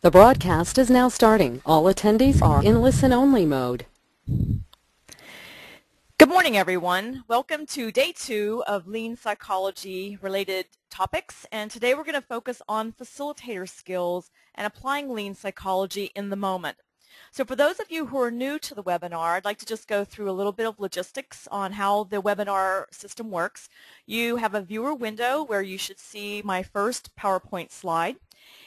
The broadcast is now starting. All attendees are in listen-only mode. Good morning, everyone. Welcome to day 2 of Lean Psychology related topics, and today we're going to focus on facilitator skills and applying Lean Psychology in the moment. So for those of you who are new to the webinar, I'd like to just go through a little bit of logistics on how the webinar system works. You have a viewer window where you should see my first PowerPoint slide.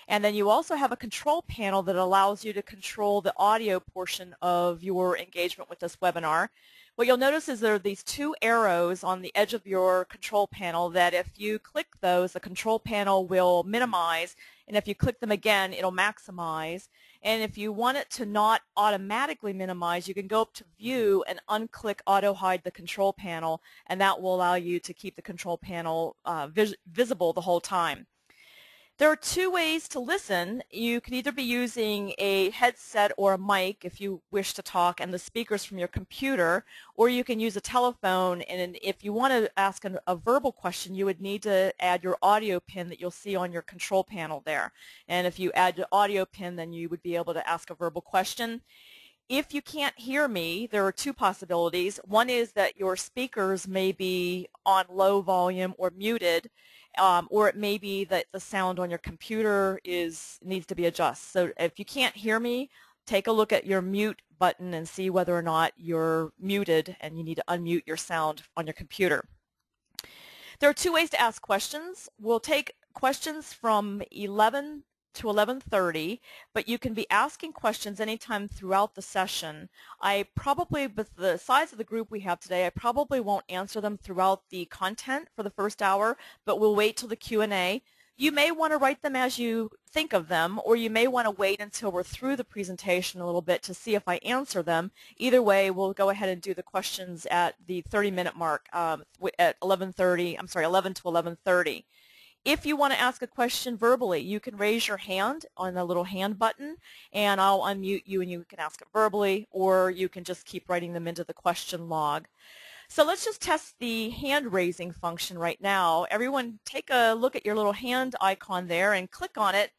And then you also have a control panel that allows you to control the audio portion of your engagement with this webinar. What you'll notice is there are these two arrows on the edge of your control panel that if you click those, the control panel will minimize, and if you click them again, it'll maximize. And if you want it to not automatically minimize, you can go up to View and unclick Auto Hide the control panel, and that will allow you to keep the control panel visible the whole time. There are two ways to listen. You can either be using a headset or a mic if you wish to talk and the speakers from your computer, or you can use a telephone, and if you want to ask a verbal question, you would need to add your audio pin that you'll see on your control panel there. And if you add the audio pin, then you would be able to ask a verbal question. If you can't hear me, there are two possibilities. One is that your speakers may be on low volume or muted, or it may be that the sound on your computer needs to be adjusted. So if you can't hear me, take a look at your mute button and see whether or not you're muted and you need to unmute your sound on your computer. There are two ways to ask questions. We'll take questions from 11 to 11:30, but you can be asking questions anytime throughout the session. With the size of the group we have today, I probably won't answer them throughout the content for the first hour, but we'll wait till the Q&A. You may want to write them as you think of them, or you may want to wait until we're through the presentation a little bit to see if I answer them. Either way, we'll go ahead and do the questions at the 30-minute mark at 11 to 11:30. If you want to ask a question verbally, you can raise your hand on the little hand button, and I'll unmute you and you can ask it verbally, or you can just keep writing them into the question log. So let's just test the hand raising function right now. Everyone take a look at your little hand icon there and click on it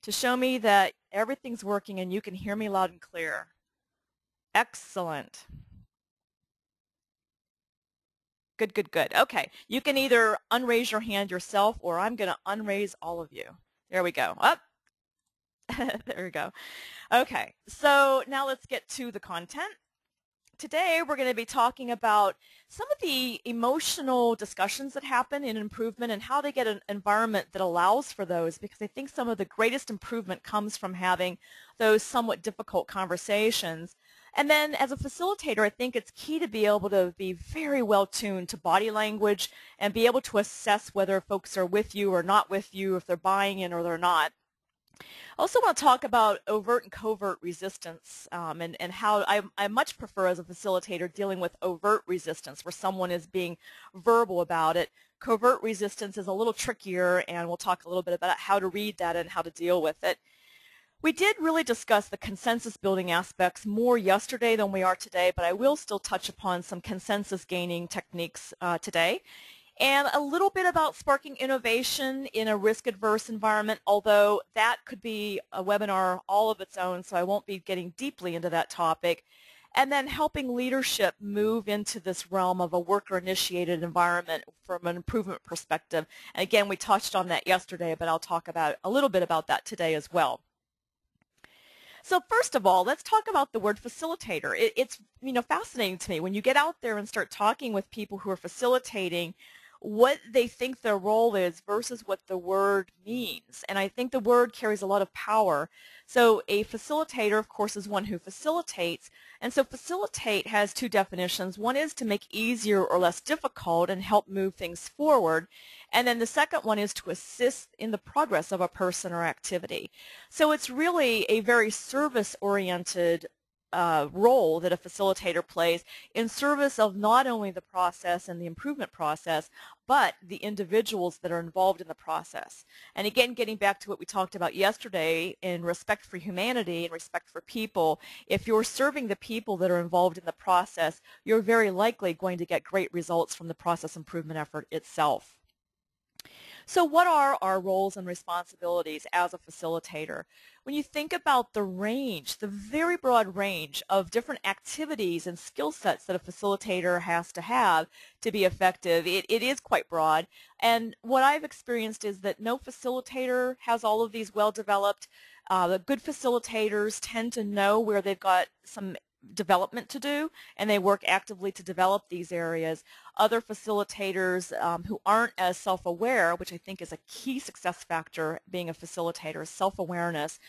to show me that everything's working and you can hear me loud and clear. Excellent. Good, good, good. Okay, you can either unraise your hand yourself, or I'm going to unraise all of you. There we go. Up. There we go. Okay, so now let's get to the content. Today we're going to be talking about some of the emotional discussions that happen in improvement and how to get an environment that allows for those, because I think some of the greatest improvement comes from having those somewhat difficult conversations. And then as a facilitator, I think it's key to be able to be very well tuned to body language and be able to assess whether folks are with you or not with you, if they're buying in or they're not. I also want to talk about overt and covert resistance and how I much prefer as a facilitator dealing with overt resistance where someone is being verbal about it. Covert resistance is a little trickier, and we'll talk a little bit about how to read that and how to deal with it. We did really discuss the consensus building aspects more yesterday than we are today, but I will still touch upon some consensus gaining techniques today. And a little bit about sparking innovation in a risk-adverse environment, although that could be a webinar all of its own, so I won't be getting deeply into that topic. And then helping leadership move into this realm of a worker-initiated environment from an improvement perspective. And again, we touched on that yesterday, but I'll talk about a little bit about that today as well. So first of all, let's talk about the word facilitator. It's fascinating to me when you get out there and start talking with people who are facilitating what they think their role is versus what the word means. And I think the word carries a lot of power. So a facilitator, of course, is one who facilitates. And so facilitate has two definitions. One is to make easier or less difficult and help move things forward. And then the second one is to assist in the progress of a person or activity. So it's really a very service-oriented role that a facilitator plays in service of not only the process and the improvement process, but the individuals that are involved in the process. And again, getting back to what we talked about yesterday in respect for humanity and respect for people, if you're serving the people that are involved in the process, you're very likely going to get great results from the process improvement effort itself. So what are our roles and responsibilities as a facilitator? When you think about the range, the very broad range of different activities and skill sets that a facilitator has to have to be effective, it is quite broad. And what I've experienced is that no facilitator has all of these well developed. The good facilitators tend to know where they've got some development to do, and they work actively to develop these areas. Other facilitators who aren't as self-aware, which I think is a key success factor being a facilitator, self-awareness,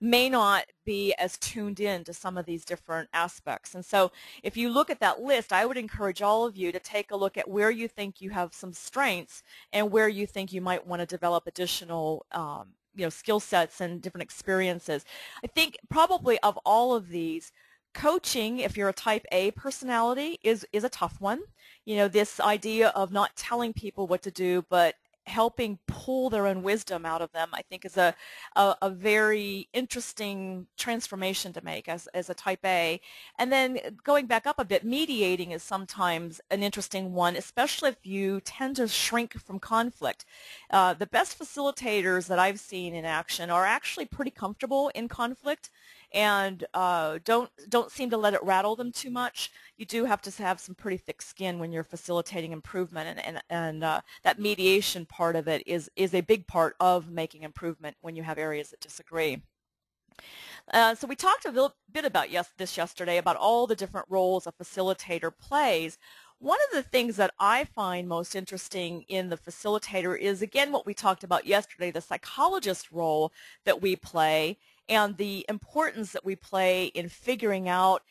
may not be as tuned in to some of these different aspects. And so if you look at that list, I would encourage all of you to take a look at where you think you have some strengths and where you think you might want to develop additional skill sets and different experiences. I think probably of all of these, coaching, if you're a type A personality, is a tough one. This idea of not telling people what to do, but helping pull their own wisdom out of them, I think is a very interesting transformation to make as a type A. And then going back up a bit, mediating is sometimes an interesting one, especially if you tend to shrink from conflict. The best facilitators that I've seen in action are actually pretty comfortable in conflict and don't seem to let it rattle them too much. You do have to have some pretty thick skin when you're facilitating improvement, and that mediation part of it is a big part of making improvement when you have areas that disagree. So we talked a little bit about this yesterday, about all the different roles a facilitator plays. One of the things that I find most interesting in the facilitator is, again, what we talked about yesterday, the psychologist role that we play and the importance that we play in figuring out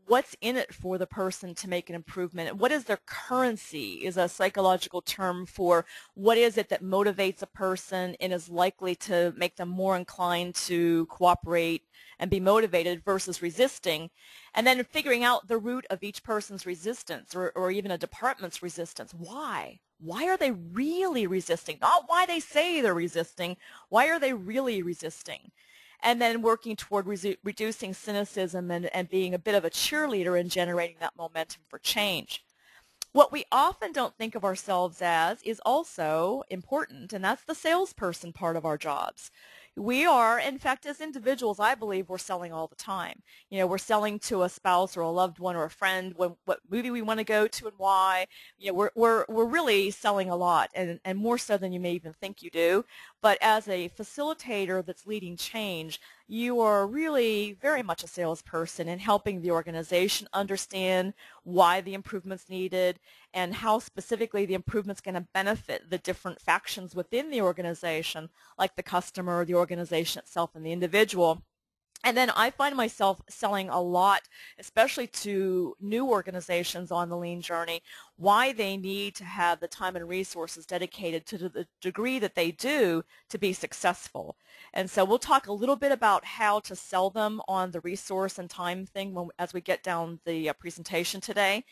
what's in it for the person to make an improvement. What is their currency is a psychological term for what is it that motivates a person and is likely to make them more inclined to cooperate and be motivated versus resisting. And then figuring out the root of each person's resistance or even a department's resistance. Why? Why are they really resisting? Not why they say they're resisting. Why are they really resisting? And then working toward reducing cynicism and being a bit of a cheerleader and generating that momentum for change. What we often don't think of ourselves as is also important, and that's the salesperson part of our jobs. We are, in fact, as individuals, I believe we're selling all the time. We're selling to a spouse or a loved one or a friend what movie we want to go to and why. We're really selling a lot, and more so than you may even think you do. But as a facilitator that's leading change, you are really very much a salesperson in helping the organization understand why the improvement's needed and how specifically the improvement's going to benefit the different factions within the organization, like the customer, the organization itself, and the individual. And then I find myself selling a lot, especially to new organizations on the lean journey, why they need to have the time and resources dedicated to the degree that they do to be successful. And so we'll talk a little bit about how to sell them on the resource and time thing as we get down the presentation today.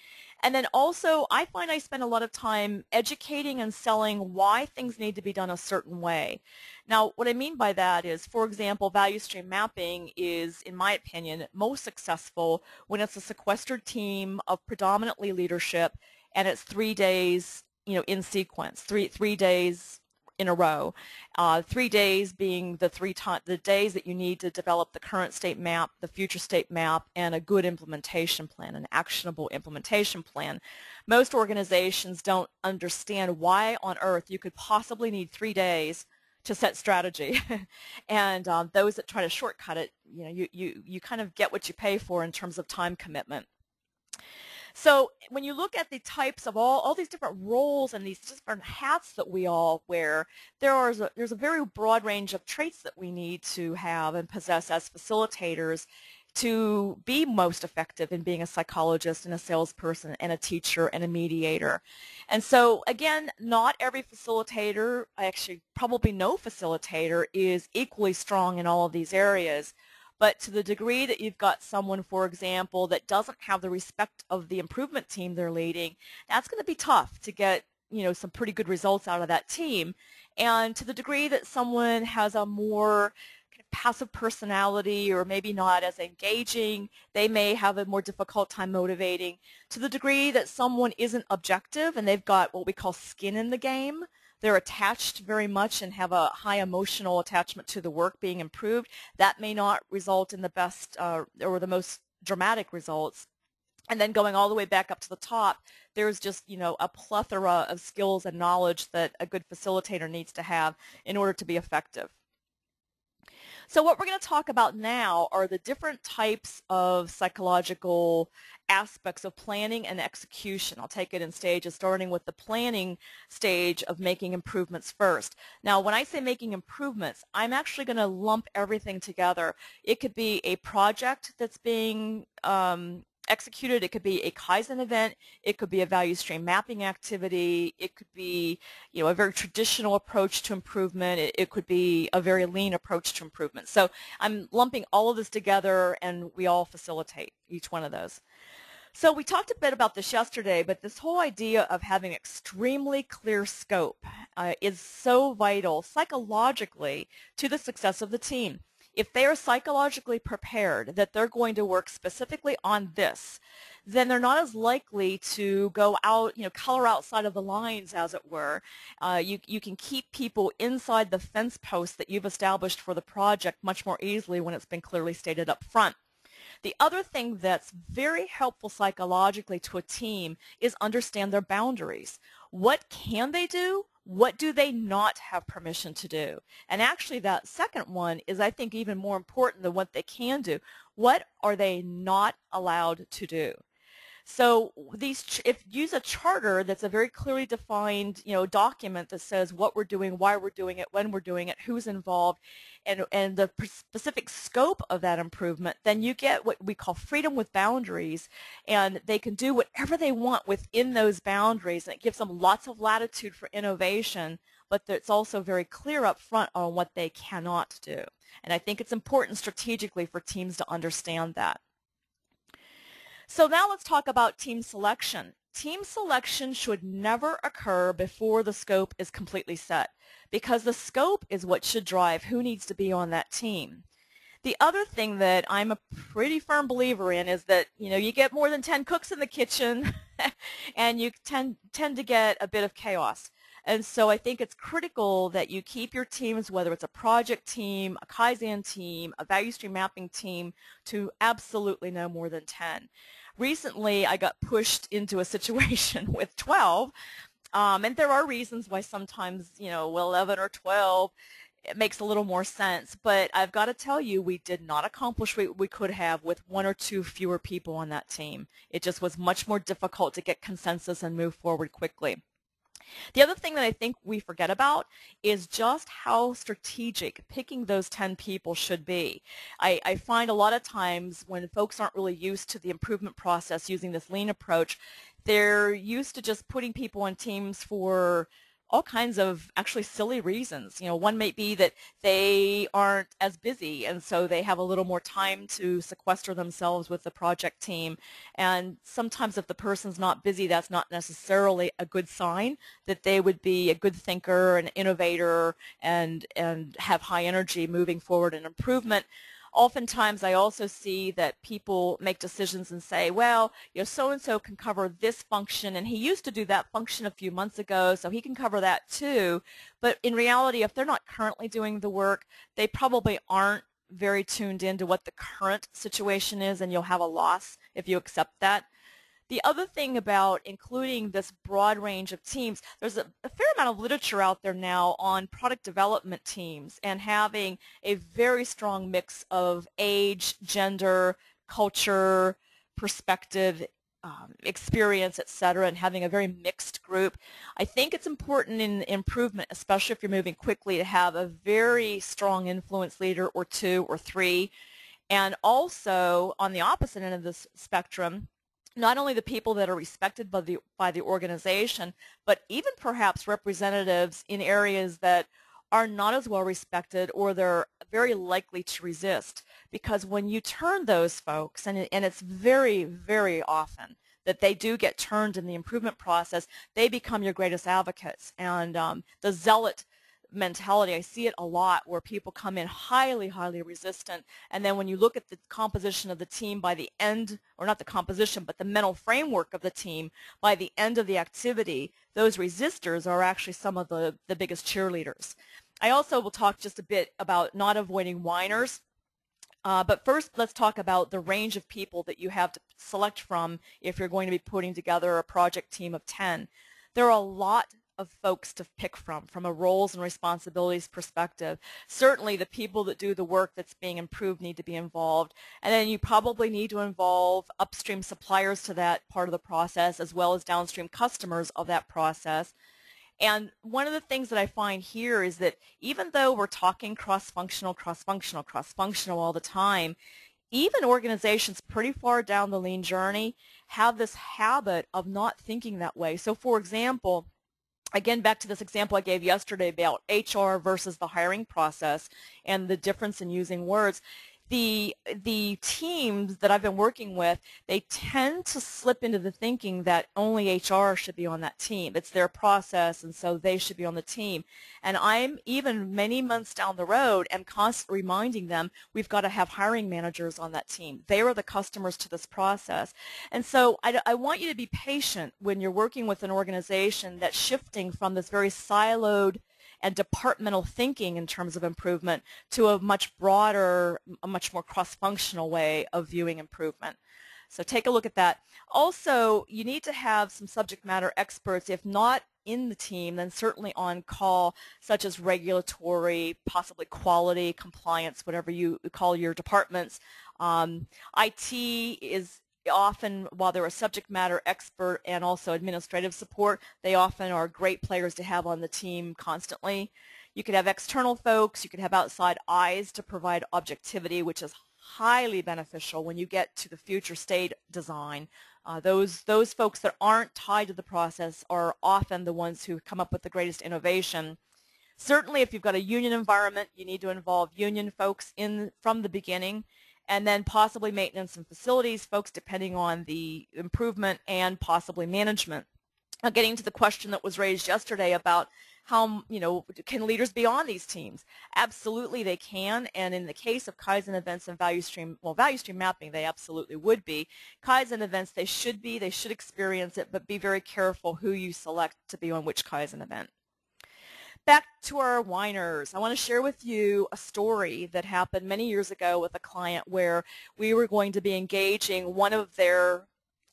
And then also, I find I spend a lot of time educating and selling why things need to be done a certain way. Now, what I mean by that is, for example, value stream mapping is, in my opinion, most successful when it's a sequestered team of predominantly leadership and it's 3 days, in sequence, three days in a row. 3 days being the days that you need to develop the current state map, the future state map, and a good implementation plan, an actionable implementation plan. Most organizations don't understand why on earth you could possibly need 3 days to set strategy. And those that try to shortcut it, you kind of get what you pay for in terms of time commitment. So when you look at the types of all these different roles and these different hats that we all wear, there's a very broad range of traits that we need to have and possess as facilitators to be most effective in being a psychologist and a salesperson and a teacher and a mediator. And so again, not every facilitator, actually probably no facilitator, is equally strong in all of these areas. But to the degree that you've got someone, for example, that doesn't have the respect of the improvement team they're leading, that's going to be tough to get, some pretty good results out of that team. And to the degree that someone has a more kind of passive personality or maybe not as engaging, they may have a more difficult time motivating. To the degree that someone isn't objective and they've got what we call skin in the game, they're attached very much and have a high emotional attachment to the work being improved, that may not result in the best or the most dramatic results. And then going all the way back up to the top, there's just, a plethora of skills and knowledge that a good facilitator needs to have in order to be effective. So what we're going to talk about now are the different types of psychological aspects of planning and execution. I'll take it in stages, starting with the planning stage of making improvements first. Now, when I say making improvements, I'm actually going to lump everything together. It could be a project that's being executed. It could be a Kaizen event. It could be a value stream mapping activity. It could be, a very traditional approach to improvement. It could be a very lean approach to improvement. So I'm lumping all of this together, and we all facilitate each one of those. So we talked a bit about this yesterday, but this whole idea of having extremely clear scope is so vital psychologically to the success of the team. If they are psychologically prepared that they're going to work specifically on this, then they're not as likely to go out, color outside of the lines, as it were. You can keep people inside the fence post that you've established for the project much more easily when it's been clearly stated up front. The other thing that's very helpful psychologically to a team is understand their boundaries. What can they do? What do they not have permission to do? And actually that second one is, I think, even more important than what they can do. What are they not allowed to do? So if you use a charter that's a very clearly defined, document that says what we're doing, why we're doing it, when we're doing it, who's involved, and the specific scope of that improvement, then you get what we call freedom with boundaries, and they can do whatever they want within those boundaries, and it gives them lots of latitude for innovation, but it's also very clear up front on what they cannot do. And I think it's important strategically for teams to understand that. So now let's talk about team selection. Team selection should never occur before the scope is completely set, because the scope is what should drive who needs to be on that team. The other thing that I'm a pretty firm believer in is that, you get more than 10 cooks in the kitchen and you tend to get a bit of chaos. And so I think it's critical that you keep your teams, whether it's a project team, a Kaizen team, a value stream mapping team, to absolutely no more than 10. Recently, I got pushed into a situation with 12, and there are reasons why sometimes, 11 or 12, it makes a little more sense. But I've got to tell you, we did not accomplish what we could have with one or two fewer people on that team. It just was much more difficult to get consensus and move forward quickly. The other thing that I think we forget about is just how strategic picking those 10 people should be. I find a lot of times when folks aren't really used to the improvement process using this lean approach, they're used to just putting people on teams for all kinds of actually silly reasons. One might be that they aren't as busy, and so they have a little more time to sequester themselves with the project team. And sometimes if the person's not busy, that's not necessarily a good sign that they would be a good thinker, an innovator, and have high energy moving forward in improvement. Oftentimes I also see that people make decisions and say, well, so-and-so can cover this function, and he used to do that function a few months ago, so he can cover that too. But in reality, if they're not currently doing the work, they probably aren't very tuned into what the current situation is, and you'll have a loss if you accept that. The other thing about including this broad range of teams, there's a fair amount of literature out there now on product development teams and having a very strong mix of age, gender, culture, perspective, experience, etc., and having a very mixed group. I think it's important in improvement, especially if you're moving quickly, to have a very strong influence leader or two or three. And also, on the opposite end of this spectrum, not only the people that are respected by the organization, but even perhaps representatives in areas that are not as well respected, or they're very likely to resist. Because when you turn those folks, and it's very, very often that they do get turned in the improvement process, they become your greatest advocates. And the zealot mentality. I see it a lot where people come in highly, highly resistant, and then when you look at the composition of the team by the end, or not the composition, but the mental framework of the team, by the end of the activity, those resistors are actually some of the biggest cheerleaders. I also will talk just a bit about not avoiding whiners. But first, let's talk about the range of people that you have to select from if you're going to be putting together a project team of 10. There are a lot of folks to pick from a roles and responsibilities perspective. Certainly the people that do the work that's being improved need to be involved, and then you probably need to involve upstream suppliers to that part of the process as well as downstream customers of that process. And one of the things that I find here is that even though we're talking cross-functional all the time, even organizations pretty far down the lean journey have this habit of not thinking that way. So for example, again, back to this example I gave yesterday about HR versus the hiring process and the difference in using words. The teams that I've been working with, they tend to slip into the thinking that only HR should be on that team. It's their process, and so they should be on the team. And I'm, even many months down the road, am constantly reminding them we've got to have hiring managers on that team. They are the customers to this process. And so I want you to be patient when you're working with an organization that's shifting from this very siloed and departmental thinking in terms of improvement to a much broader, a much more cross-functional way of viewing improvement. So take a look at that. Also, you need to have some subject matter experts, if not in the team, then certainly on call, such as regulatory, possibly quality, compliance, whatever you call your departments. IT is often, while they're a subject matter expert and also administrative support, they often are great players to have on the team constantly. You could have external folks, you could have outside eyes to provide objectivity, which is highly beneficial when you get to the future state design. Those folks that aren't tied to the process are often the ones who come up with the greatest innovation. Certainly if you've got a union environment, you need to involve union folks in from the beginning, and then possibly maintenance and facilities folks depending on the improvement, and possibly management. Now, getting to the question that was raised yesterday about how, can leaders be on these teams? Absolutely they can, and in the case of Kaizen events and value stream mapping, they absolutely would be. Kaizen events, they should experience it, but be very careful who you select to be on which Kaizen event. Back to our whiners. I want to share with you a story that happened many years ago with a client where we were going to be engaging one of their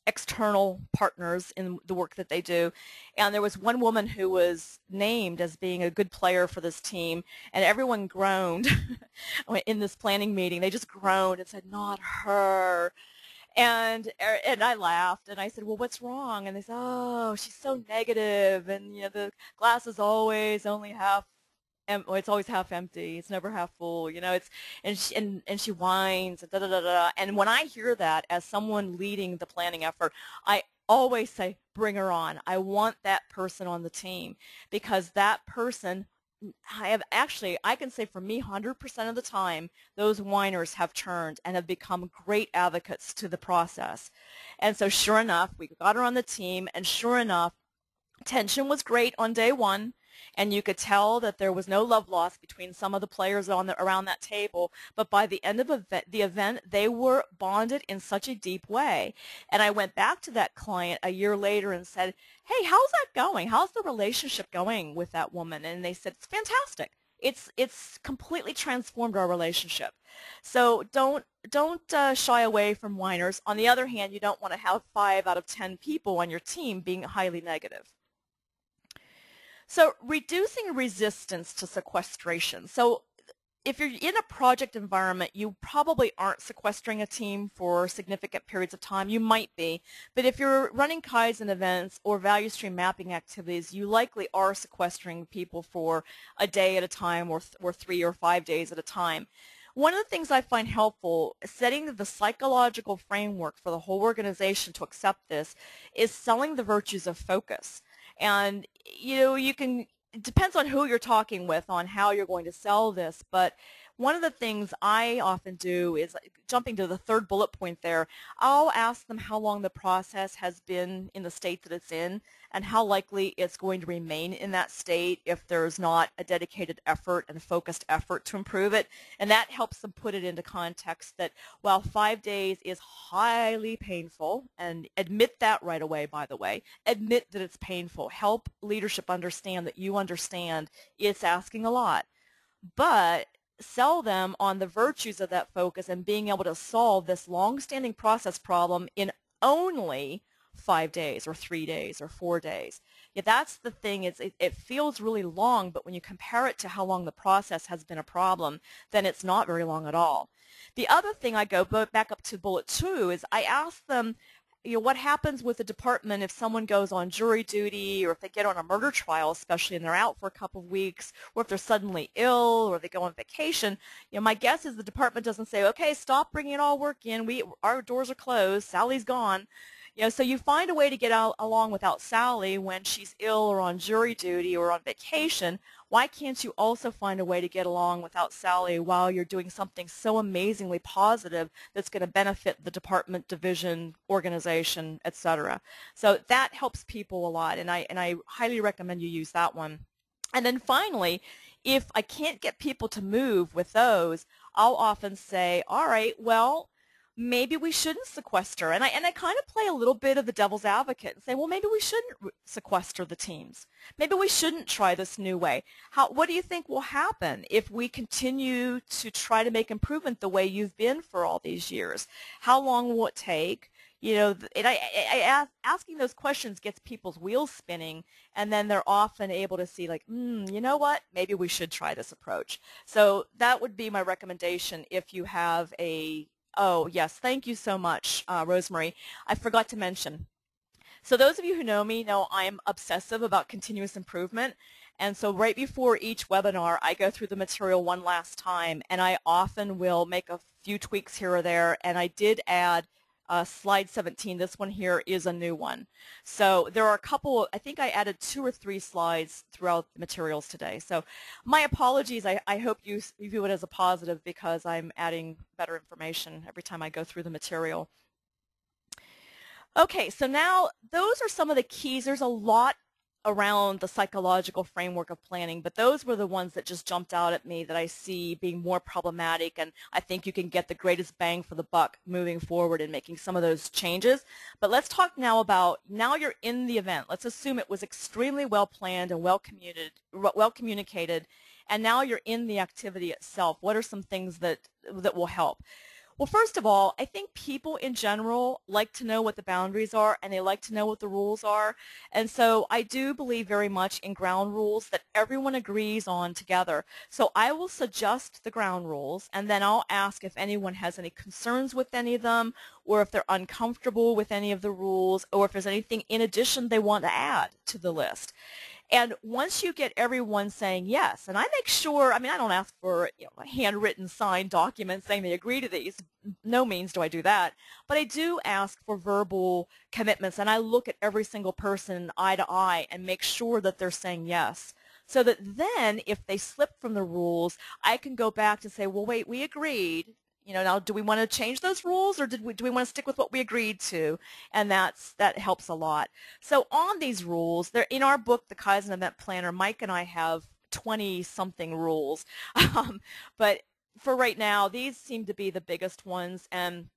external partners in the work that they do, and there was one woman who was named as being a good player for this team, and everyone groaned in this planning meeting. They just groaned and said, "Not her." And I laughed, and I said, "Well, what's wrong?" And they said, "Oh, she's so negative, and the glass is always only half, it's always half empty. It's never half full. And she whines and da da da da." And when I hear that as someone leading the planning effort, I always say, "Bring her on. I want that person on the team," because that person, I can say for me 100% of the time, those whiners have turned and have become great advocates to the process. And so sure enough, we got her on the team, and sure enough, tension was great on day one, and you could tell that there was no love lost between some of the players around that table, but by the end of the event, they were bonded in such a deep way. And I went back to that client a year later and said, "Hey, how's that going? How's the relationship going with that woman?" And they said, "It's fantastic. It's completely transformed our relationship." So don't shy away from whiners. On the other hand, you don't want to have 5 out of 10 people on your team being highly negative. So reducing resistance to sequestration. So if you're in a project environment, you probably aren't sequestering a team for significant periods of time. You might be. But if you're running Kaizen events or value stream mapping activities, you likely are sequestering people for a day at a time, or 3 or 5 days at a time. One of the things I find helpful, setting the psychological framework for the whole organization to accept this, is selling the virtues of focus. And it depends on who you're talking with on how you're going to sell this, but one of the things I often do is, jumping to the third bullet point there, I'll ask them how long the process has been in the state that it's in and how likely it's going to remain in that state if there's not a dedicated effort and focused effort to improve it. And that helps them put it into context that while 5 days is highly painful, and admit that right away, by the way, admit that it's painful. Help leadership understand that you understand it's asking a lot. But sell them on the virtues of that focus and being able to solve this long-standing process problem in only 5 days or 3 days or 4 days. Yeah, that's the thing. It feels really long, but when you compare it to how long the process has been a problem, then it's not very long at all. The other thing, I go back up to bullet 2, is I ask them, what happens with the department if someone goes on jury duty, or if they get on a murder trial, especially, and they're out for a couple of weeks, or if they're suddenly ill, or they go on vacation. My guess is the department doesn't say, okay, stop bringing all work in. Our doors are closed. Sally's gone. So you find a way to get along without Sally when she's ill or on jury duty or on vacation. Why can't you also find a way to get along without Sally while you're doing something so amazingly positive that's going to benefit the department, division, organization, etc.? So that helps people a lot, and I highly recommend you use that one. And then finally, if I can't get people to move with those, I'll often say, all right, well, maybe we shouldn't sequester. And I kind of play a little bit of the devil's advocate and say, well, maybe we shouldn't sequester the teams. Maybe we shouldn't try this new way. What do you think will happen if we continue to try to make improvement the way you've been for all these years? How long will it take? Asking those questions gets people's wheels spinning, and then they're often able to see, like, you know what, maybe we should try this approach. So that would be my recommendation if you have Oh, yes. Thank you so much, Rosemary. I forgot to mention. So those of you who know me know I'm obsessive about continuous improvement. And so right before each webinar, I go through the material one last time, and I often will make a few tweaks here or there. And I did add slide 17. This one here is a new one. So there are a couple, I think I added 2 or 3 slides throughout the materials today. So my apologies. I hope you view it as a positive because I'm adding better information every time I go through the material. Okay, so now those are some of the keys. There's a lot around the psychological framework of planning, but those were the ones that just jumped out at me that I see being more problematic, and I think you can get the greatest bang for the buck moving forward in making some of those changes. But let's talk now about, now you're in the event. Let's assume it was extremely well planned and well communicated, and now you're in the activity itself. What are some things that will help? Well, first of all, I think people in general like to know what the boundaries are, and they like to know what the rules are. And so I do believe very much in ground rules that everyone agrees on together. So I will suggest the ground rules, and then I'll ask if anyone has any concerns with any of them, or if they're uncomfortable with any of the rules, or if there's anything in addition they want to add to the list. And once you get everyone saying yes, and I make sure, I don't ask for a handwritten signed document saying they agree to these. No means do I do that. But I do ask for verbal commitments, and I look at every single person eye to eye and make sure that they're saying yes. So that then if they slip from the rules, I can go back to say, well, wait, we agreed. Now do we want to change those rules, or do we want to stick with what we agreed to? And that helps a lot. So on these rules, they're in our book, The Kaizen Event Planner. Mike and I have 20-something rules. But for right now, these seem to be the biggest ones. And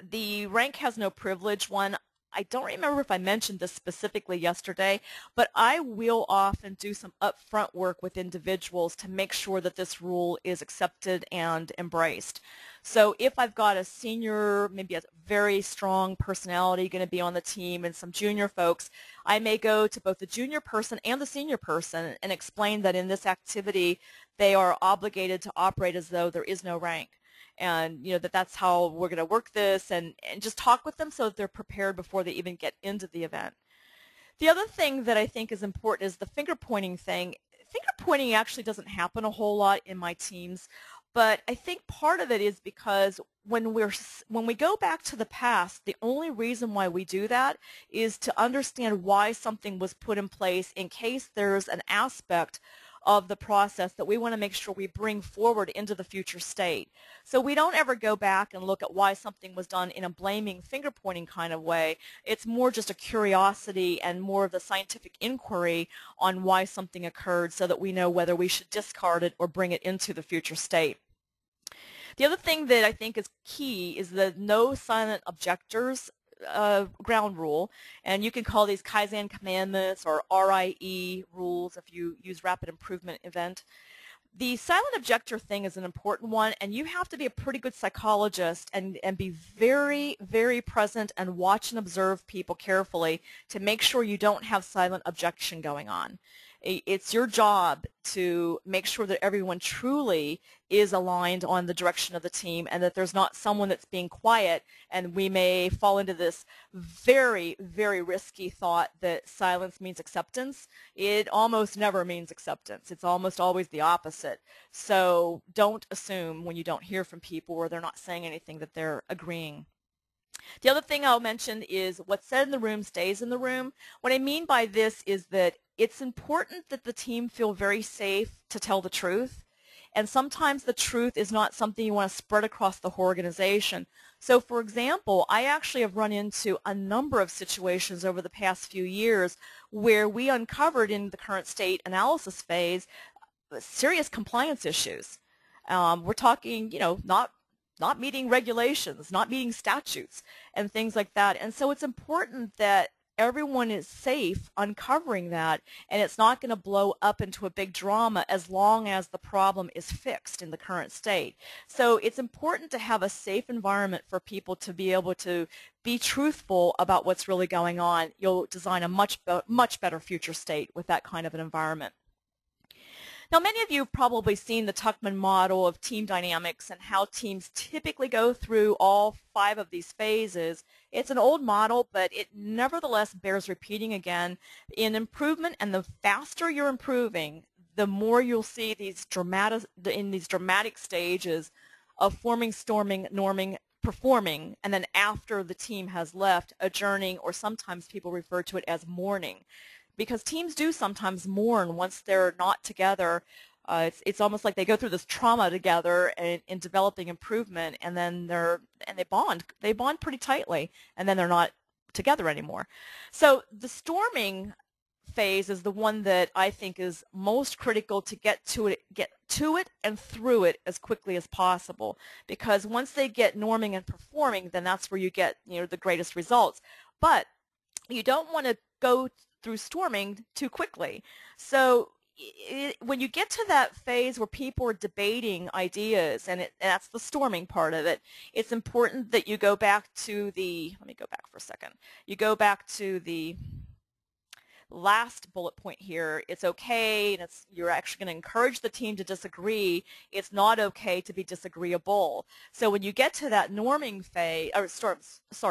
the rank has no privilege one, I don't remember if I mentioned this specifically yesterday, but I will often do some upfront work with individuals to make sure that this rule is accepted and embraced. So if I've got a senior, maybe a very strong personality going to be on the team, and some junior folks, I may go to both the junior person and the senior person and explain that in this activity they are obligated to operate as though there is no rank. And that's how we're going to work this, and just talk with them so that they're prepared before they even get into the event. The other thing that I think is important is the finger pointing thing. Finger pointing actually doesn't happen a whole lot in my teams, but I think part of it is because when we go back to the past, the only reason why we do that is to understand why something was put in place in case there's an aspect of the process that we want to make sure we bring forward into the future state. So we don't ever go back and look at why something was done in a blaming, finger-pointing kind of way. It's more just a curiosity and more of the scientific inquiry on why something occurred so that we know whether we should discard it or bring it into the future state. The other thing that I think is key is the no silent objectors ground rule, and you can call these Kaizen commandments or RIE rules if you use rapid improvement event. The silent objector thing is an important one, and you have to be a pretty good psychologist and be very, very present and watch and observe people carefully to make sure you don't have silent objection going on. It's your job to make sure that everyone truly is aligned on the direction of the team and that there's not someone that's being quiet, and we may fall into this very, very risky thought that silence means acceptance. It almost never means acceptance. It's almost always the opposite. So don't assume when you don't hear from people or they're not saying anything that they're agreeing. The other thing I'll mention is what's said in the room stays in the room. What I mean by this is that it's important that the team feel very safe to tell the truth. And sometimes the truth is not something you want to spread across the whole organization. So for example, I actually have run into a number of situations over the past few years where we uncovered in the current state analysis phase serious compliance issues. We're talking, not meeting regulations, not meeting statutes, and things like that. And so it's important that everyone is safe uncovering that, and it's not going to blow up into a big drama as long as the problem is fixed in the current state. So it's important to have a safe environment for people to be able to be truthful about what's really going on. You'll design a much better future state with that kind of an environment. Now, many of you have probably seen the Tuckman model of team dynamics and how teams typically go through all 5 of these phases. It's an old model, but it nevertheless bears repeating again. In improvement, and the faster you're improving, the more you'll see these dramatic stages of forming, storming, norming, performing, and then after the team has left, adjourning, or sometimes people refer to it as mourning. Because teams do sometimes mourn once they're not together. It's almost like they go through this trauma together in developing improvement, and then they bond. They bond pretty tightly, and then they're not together anymore. So the storming phase is the one that I think is most critical to get to it and through it as quickly as possible. Because once they get norming and performing, then that's where you get the greatest results. But you don't want to go through storming too quickly. So when you get to that phase where people are debating ideas, and that's the storming part of it, it's important that you go back to let me go back for a second. You go back to the last bullet point here. It's okay, and you're actually going to encourage the team to disagree. It's not okay to be disagreeable. So when you get to that norming phase, or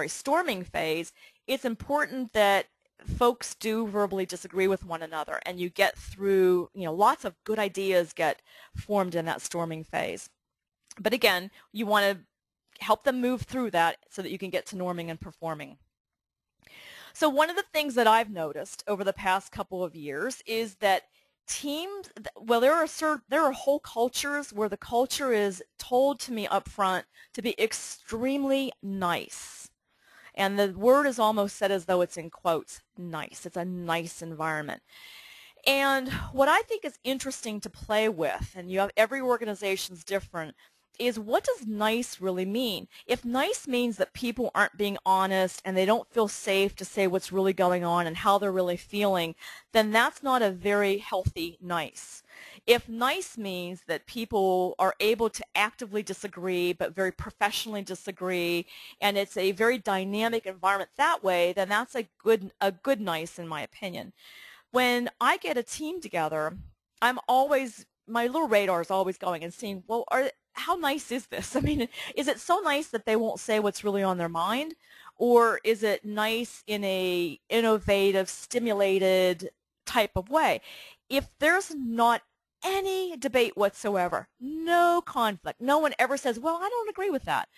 storming phase, it's important that folks do verbally disagree with one another, and you get through, lots of good ideas get formed in that storming phase. But again, you want to help them move through that so that you can get to norming and performing. So one of the things that I've noticed over the past couple of years is that teams, well, there are whole cultures where the culture is told to me up front to be extremely nice. And the word is almost said as though it's in quotes, nice. It's a nice environment. And what I think is interesting to play with, and every organization's different, is what does nice really mean? If nice means that people aren't being honest and they don't feel safe to say what's really going on and how they're really feeling, then that's not a very healthy nice. If nice means that people are able to actively disagree but very professionally disagree, and it's a very dynamic environment that way, then that's a good nice in my opinion. When I get a team together, my little radar is always going and seeing, well, how nice is this? I mean, is it so nice that they won't say what's really on their mind? Or is it nice in a innovative, stimulated type of way? If there's not any debate whatsoever, no conflict, no one ever says, well, I don't agree with that,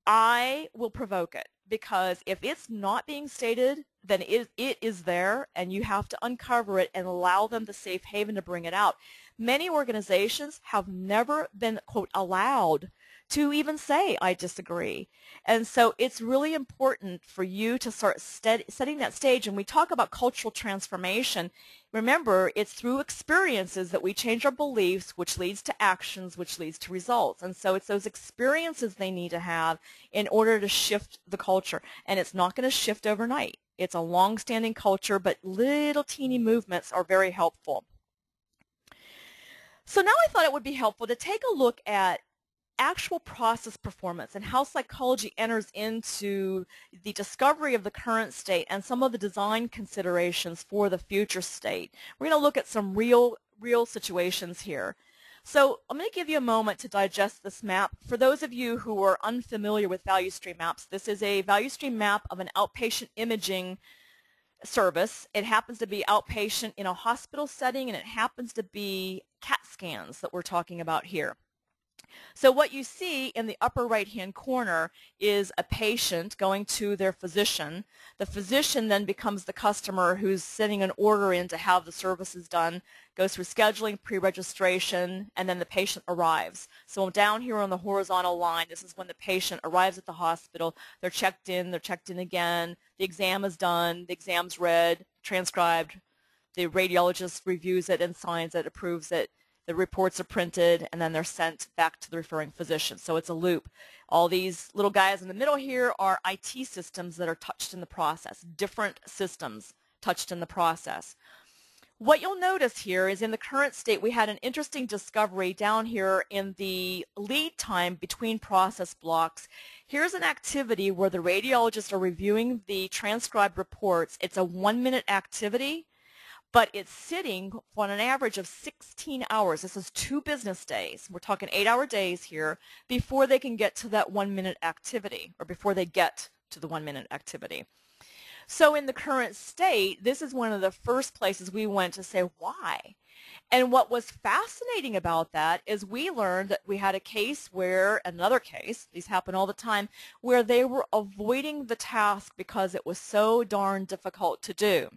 I will provoke it, because if it's not being stated, then it is there, and you have to uncover it and allow them the safe haven to bring it out. Many organizations have never been, quote, allowed to even say, I disagree. And so it's really important for you to start setting that stage. And we talk about cultural transformation. Remember, it's through experiences that we change our beliefs, which leads to actions, which leads to results. And so it's those experiences they need to have in order to shift the culture. And it's not going to shift overnight. It's a long-standing culture, but little teeny movements are very helpful. So now I thought it would be helpful to take a look at actual process performance and how psychology enters into the discovery of the current state and some of the design considerations for the future state. We're going to look at some real situations here. So I'm going to give you a moment to digest this map. For those of you who are unfamiliar with value stream maps, this is a value stream map of an outpatient imaging service. It happens to be outpatient in a hospital setting, and it happens to be CAT scans that we're talking about here. So what you see in the upper right-hand corner is a patient going to their physician. The physician then becomes the customer who's sending an order in to have the services done, goes through scheduling, pre-registration, and then the patient arrives. So down here on the horizontal line, this is when the patient arrives at the hospital. They're checked in again. The exam is done, the exam's read, transcribed. The radiologist reviews it and signs it, approves it. The reports are printed, and then they're sent back to the referring physician. So it's a loop. All these little guys in the middle here are IT systems that are touched in the process, different systems touched in the process. What you'll notice here is in the current state, we had an interesting discovery down here in the lead time between process blocks. Here's an activity where the radiologists are reviewing the transcribed reports. It's a 1-minute activity, but it's sitting on an average of 16 hours. This is 2 business days. We're talking 8-hour days here before they can get to that 1-minute activity, or before they get to the 1-minute activity. So in the current state, this is one of the first places we went to say, why? And what was fascinating about that is we learned that we had a case where, another case, these happen all the time, where they were avoiding the task because it was so darn difficult to do.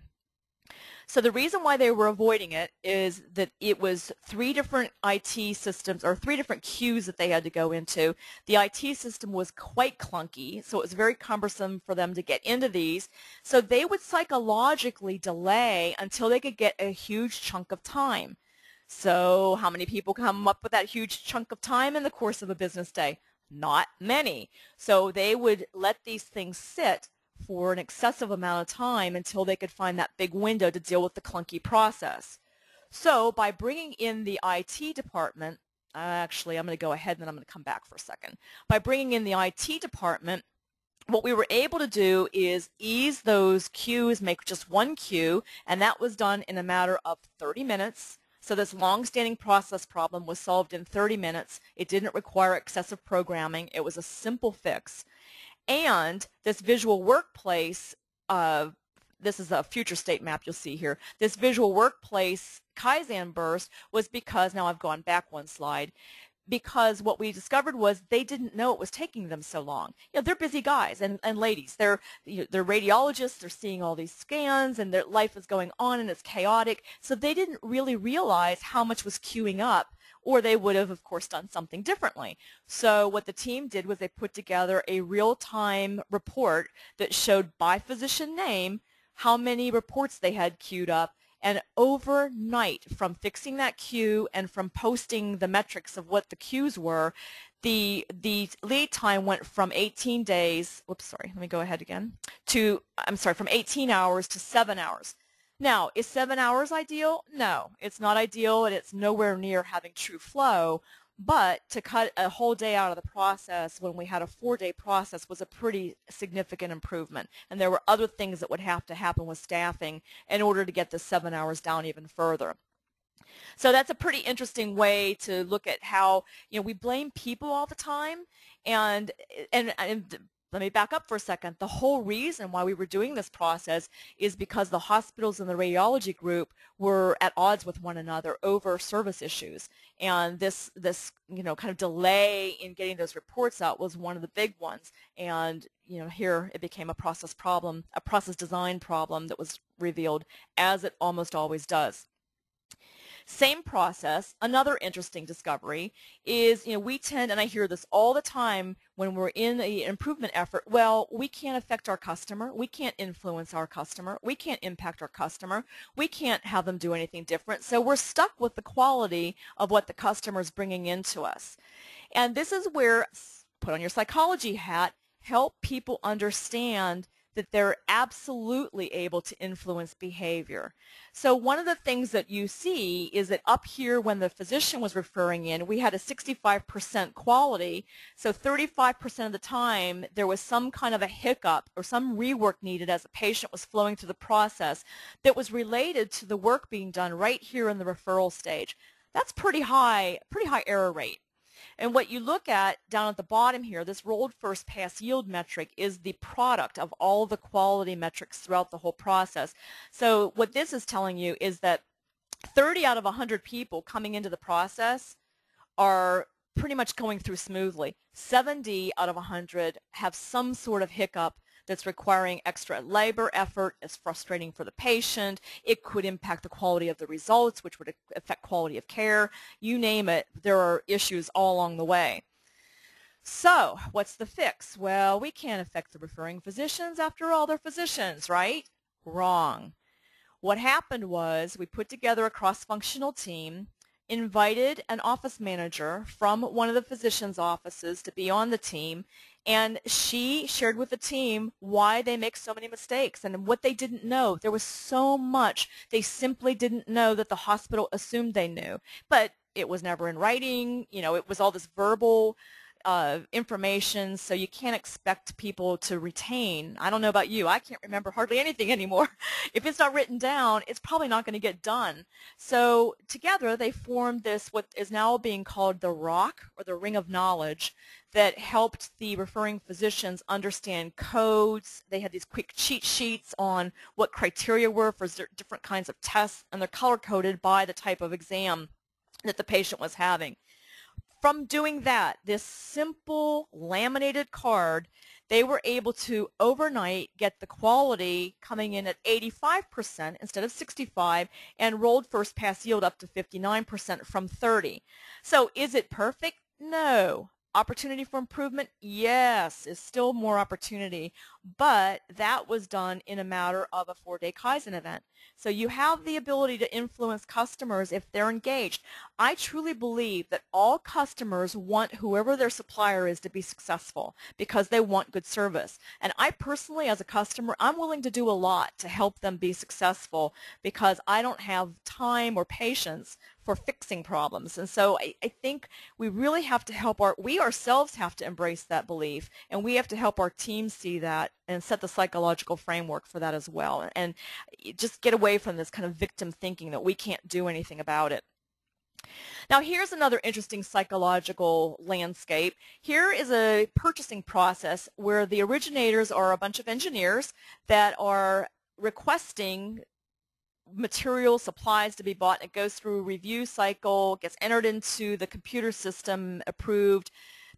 So the reason why they were avoiding it is that it was 3 different IT systems, or 3 different queues that they had to go into. The IT system was quite clunky, so it was very cumbersome for them to get into these. So they would psychologically delay until they could get a huge chunk of time. So how many people come up with that huge chunk of time in the course of a business day? Not many. So they would let these things sit for an excessive amount of time until they could find that big window to deal with the clunky process. So by bringing in the IT department, actually I'm going to go ahead and then I'm going to come back for a second. By bringing in the IT department, what we were able to do is ease those queues, make just 1 queue, and that was done in a matter of 30 minutes. So this long-standing process problem was solved in 30 minutes. It didn't require excessive programming. It was a simple fix. And this visual workplace, this is a future state map you'll see here, this visual workplace Kaizen burst was because, now I've gone back 1 slide, because what we discovered was they didn't know it was taking them so long. You know, they're busy guys and ladies. They're radiologists. They're seeing all these scans, and their life is going on, and it's chaotic. So they didn't really realize how much was queuing up, or they would have, of course, done something differently. So what the team did was they put together a real-time report that showed by physician name how many reports they had queued up. And overnight, from fixing that queue and from posting the metrics of what the queues were, the lead time went from 18 days, whoops, sorry, let me go ahead again, to, I'm sorry, from 18 hours to 7 hours. Now, is 7 hours ideal? No, it's not ideal, and it's nowhere near having true flow. But to cut a whole day out of the process when we had a 4-day process was a pretty significant improvement. And there were other things that would have to happen with staffing in order to get the 7 hours down even further. So that's a pretty interesting way to look at how, you know, we blame people all the time, and let me back up for a second. The whole reason why we were doing this process is because the hospitals and the radiology group were at odds with one another over service issues. And this kind of delay in getting those reports out was one of the big ones. And here it became a process problem, a process design problem that was revealed, as it almost always does. Same process. Another interesting discovery is, we tend, and I hear this all the time when we're in the improvement effort, well, we can't affect our customer, we can't influence our customer, we can't impact our customer, we can't have them do anything different, so we're stuck with the quality of what the customer is bringing into us. And this is where, put on your psychology hat, help people understand that they're absolutely able to influence behavior. So one of the things that you see is that up here when the physician was referring in, we had a 65% quality, so 35% of the time there was some kind of a hiccup or some rework needed as a patient was flowing through the process that was related to the work being done right here in the referral stage. That's pretty high error rate. And what you look at down at the bottom here, this rolled first pass yield metric is the product of all the quality metrics throughout the whole process. So what this is telling you is that 30 out of 100 people coming into the process are pretty much going through smoothly. 70 out of 100 have some sort of hiccup that's requiring extra labor, effort, is frustrating for the patient. It could impact the quality of the results, which would affect quality of care. You name it, there are issues all along the way. So what's the fix? Well, we can't affect the referring physicians. After all, they're physicians, right? Wrong. What happened was we put together a cross-functional team, invited an office manager from one of the physicians' offices to be on the team, and she shared with the team why they make so many mistakes and what they didn't know. There was so much they simply didn't know that the hospital assumed they knew. But it was never in writing. It was all this verbal information, so you can't expect people to retain. I don't know about you, I can't remember hardly anything anymore. If it's not written down, it's probably not going to get done. So together they formed this, what is now being called the ROC, or the Ring of Knowledge, that helped the referring physicians understand codes. They had these quick cheat sheets on what criteria were for different kinds of tests, and they're color-coded by the type of exam that the patient was having. From doing that, this simple laminated card, they were able to overnight get the quality coming in at 85% instead of 65%, and rolled first pass yield up to 59% from 30%. So is it perfect? No. Opportunity for improvement? Yes, is still more opportunity, but that was done in a matter of a 4-day Kaizen event. So you have the ability to influence customers if they're engaged. I truly believe that all customers want whoever their supplier is to be successful because they want good service. And I personally, as a customer, I'm willing to do a lot to help them be successful because I don't have time or patience for fixing problems. And so I think we really have to we ourselves have to embrace that belief, and we have to help our teams see that and set the psychological framework for that as well, and just get away from this kind of victim thinking that we can't do anything about it. Now here's another interesting psychological landscape. Here is a purchasing process where the originators are a bunch of engineers that are requesting material, supplies to be bought. It goes through a review cycle, gets entered into the computer system, approved,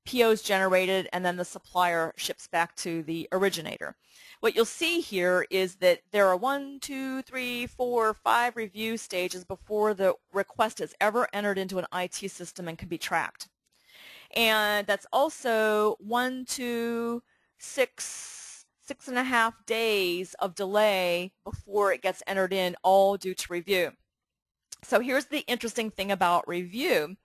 POs generated, and then the supplier ships back to the originator. What you'll see here is that there are 1, 2, 3, 4, 5 review stages before the request is ever entered into an IT system and can be tracked. And that's also 1, 2, 6.5 days of delay before it gets entered in, all due to review. So here's the interesting thing about review.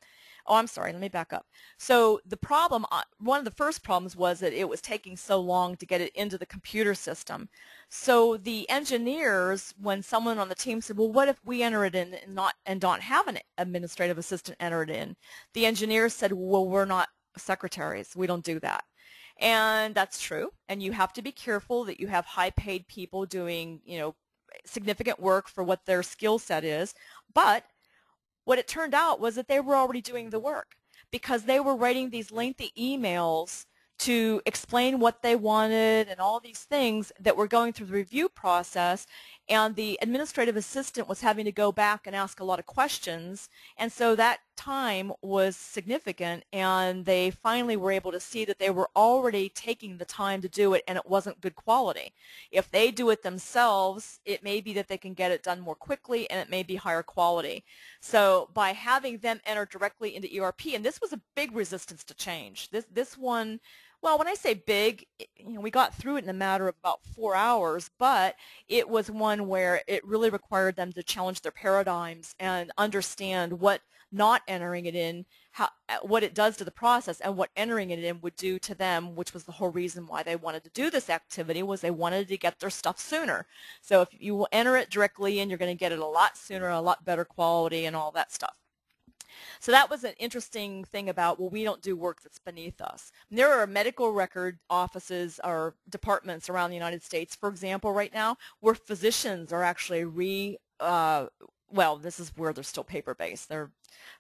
Oh, I'm sorry, let me back up. So the problem, one of the first problems was that it was taking so long to get it into the computer system. So the engineers, when someone on the team said, well, what if we enter it in and don't have an administrative assistant enter it in? The engineers said, well, we're not secretaries, we don't do that. And that's true, and you have to be careful that you have high-paid people doing, significant work for what their skill set is. But what it turned out was that they were already doing the work because they were writing these lengthy emails to explain what they wanted and all these things that were going through the review process, and the administrative assistant was having to go back and ask a lot of questions, and so that time was significant, and they finally were able to see that they were already taking the time to do it and it wasn't good quality. If they do it themselves, it may be that they can get it done more quickly and it may be higher quality. So by having them enter directly into ERP, and this was a big resistance to change. This one, well, when I say big, we got through it in a matter of about 4 hours, but it was one where it really required them to challenge their paradigms and understand what not entering it in, what it does to the process, and what entering it in would do to them, which was the whole reason why they wanted to do this activity, was they wanted to get their stuff sooner. So if you will enter it directly in, you're going to get it a lot sooner, a lot better quality, and all that stuff. So that was an interesting thing about, well, we don't do work that's beneath us. And there are medical record offices or departments around the United States, for example, right now, where physicians are actually well, this is where they're still paper-based.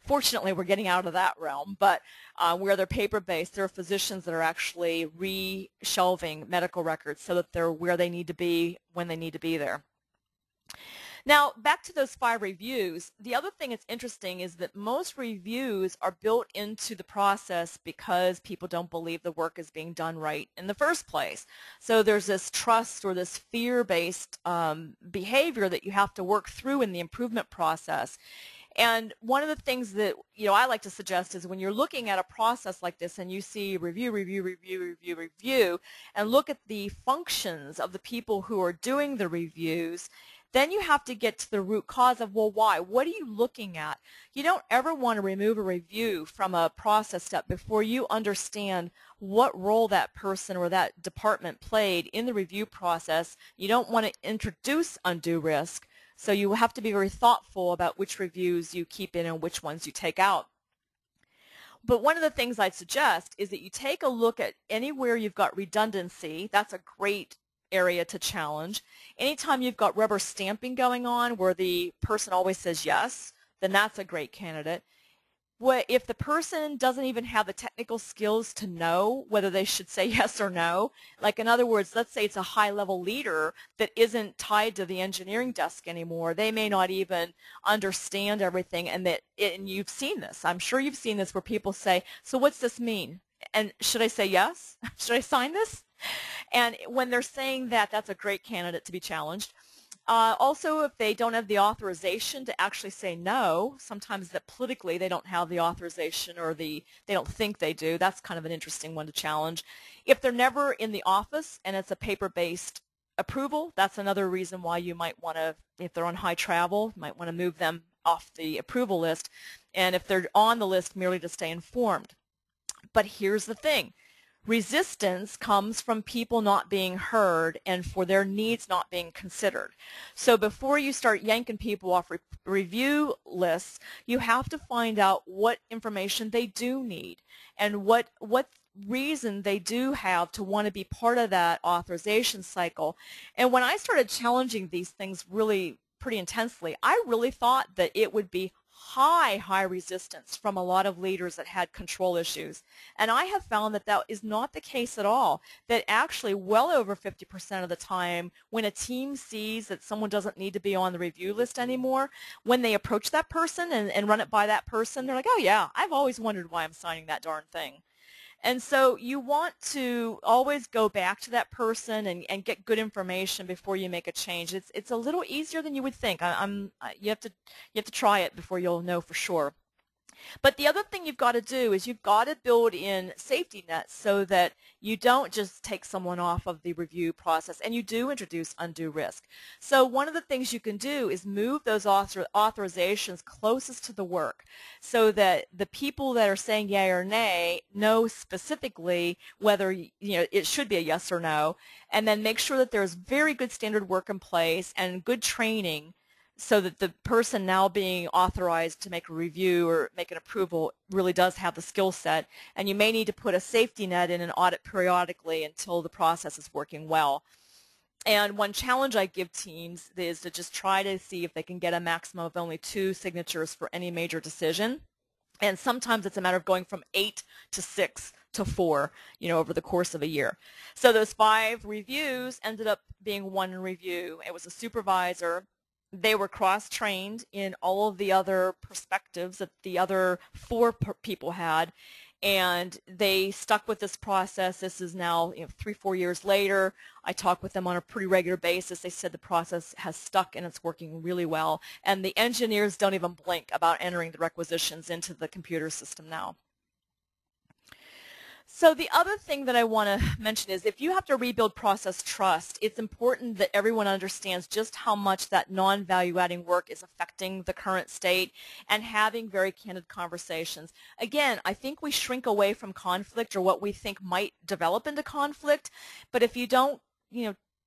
Fortunately, we're getting out of that realm, but where they're paper-based, there are physicians that are actually re-shelving medical records so that they're where they need to be when they need to be there. Now, back to those 5 reviews, the other thing that's interesting is that most reviews are built into the process because people don't believe the work is being done right in the first place. So there's this trust or this fear-based behavior that you have to work through in the improvement process. And one of the things that I like to suggest is when you're looking at a process like this and you see review, review, review, review, review, and look at the functions of the people who are doing the reviews, then you have to get to the root cause of, well, why? What are you looking at? You don't ever want to remove a review from a process step before you understand what role that person or that department played in the review process. You don't want to introduce undue risk, so you have to be very thoughtful about which reviews you keep in and which ones you take out. But one of the things I'd suggest is that you take a look at anywhere you've got redundancy. That's a great area to challenge. Anytime you've got rubber stamping going on where the person always says yes, then that's a great candidate. If the person doesn't even have the technical skills to know whether they should say yes or no, like in other words, let's say it's a high-level leader that isn't tied to the engineering desk anymore, they may not even understand everything, and you've seen this. I'm sure you've seen this where people say, so what's this mean? And should I say yes? Should I sign this? And when they're saying that, that's a great candidate to be challenged. Also, if they don't have the authorization to actually say no, sometimes that politically they don't have the authorization or they don't think they do, that's kind of an interesting one to challenge. If they're never in the office and it's a paper-based approval, that's another reason why you might want to, if they're on high travel, you might want to move them off the approval list, and if they're on the list, merely to stay informed. But here's the thing. Resistance comes from people not being heard and for their needs not being considered. So before you start yanking people off review lists, you have to find out what information they do need and what reason they do have to want to be part of that authorization cycle. And when I started challenging these things really pretty intensely, I really thought that it would be high resistance from a lot of leaders that had control issues. And I have found that that is not the case at all, that actually well over 50% of the time when a team sees that someone doesn't need to be on the review list anymore, when they approach that person and run it by that person, they're like, oh yeah, I've always wondered why I'm signing that darn thing. And so you want to always go back to that person and get good information before you make a change. It's a little easier than you would think. You have to try it before you'll know for sure. But the other thing you've got to do is you've got to build in safety nets so that you don't just take someone off of the review process and you do introduce undue risk. So one of the things you can do is move those authorizations closest to the work so that the people that are saying yay or nay know specifically whether it should be a yes or no, and then make sure that there's very good standard work in place and good training so that the person now being authorized to make a review or make an approval really does have the skill set. And you may need to put a safety net in an audit periodically until the process is working well. And one challenge I give teams is to just try to see if they can get a maximum of only 2 signatures for any major decision. And sometimes it's a matter of going from 8 to 6 to 4, over the course of a year. So those 5 reviews ended up being 1 review. It was a supervisor. They were cross-trained in all of the other perspectives that the other 4 people had, and they stuck with this process. This is now 3-4 years later. I talk with them on a pretty regular basis. They said the process has stuck and it's working really well, and the engineers don't even blink about entering the requisitions into the computer system now. So the other thing that I want to mention is if you have to rebuild process trust, it's important that everyone understands just how much that non-value adding work is affecting the current state and having very candid conversations. Again, I think we shrink away from conflict or what we think might develop into conflict, but if you don't,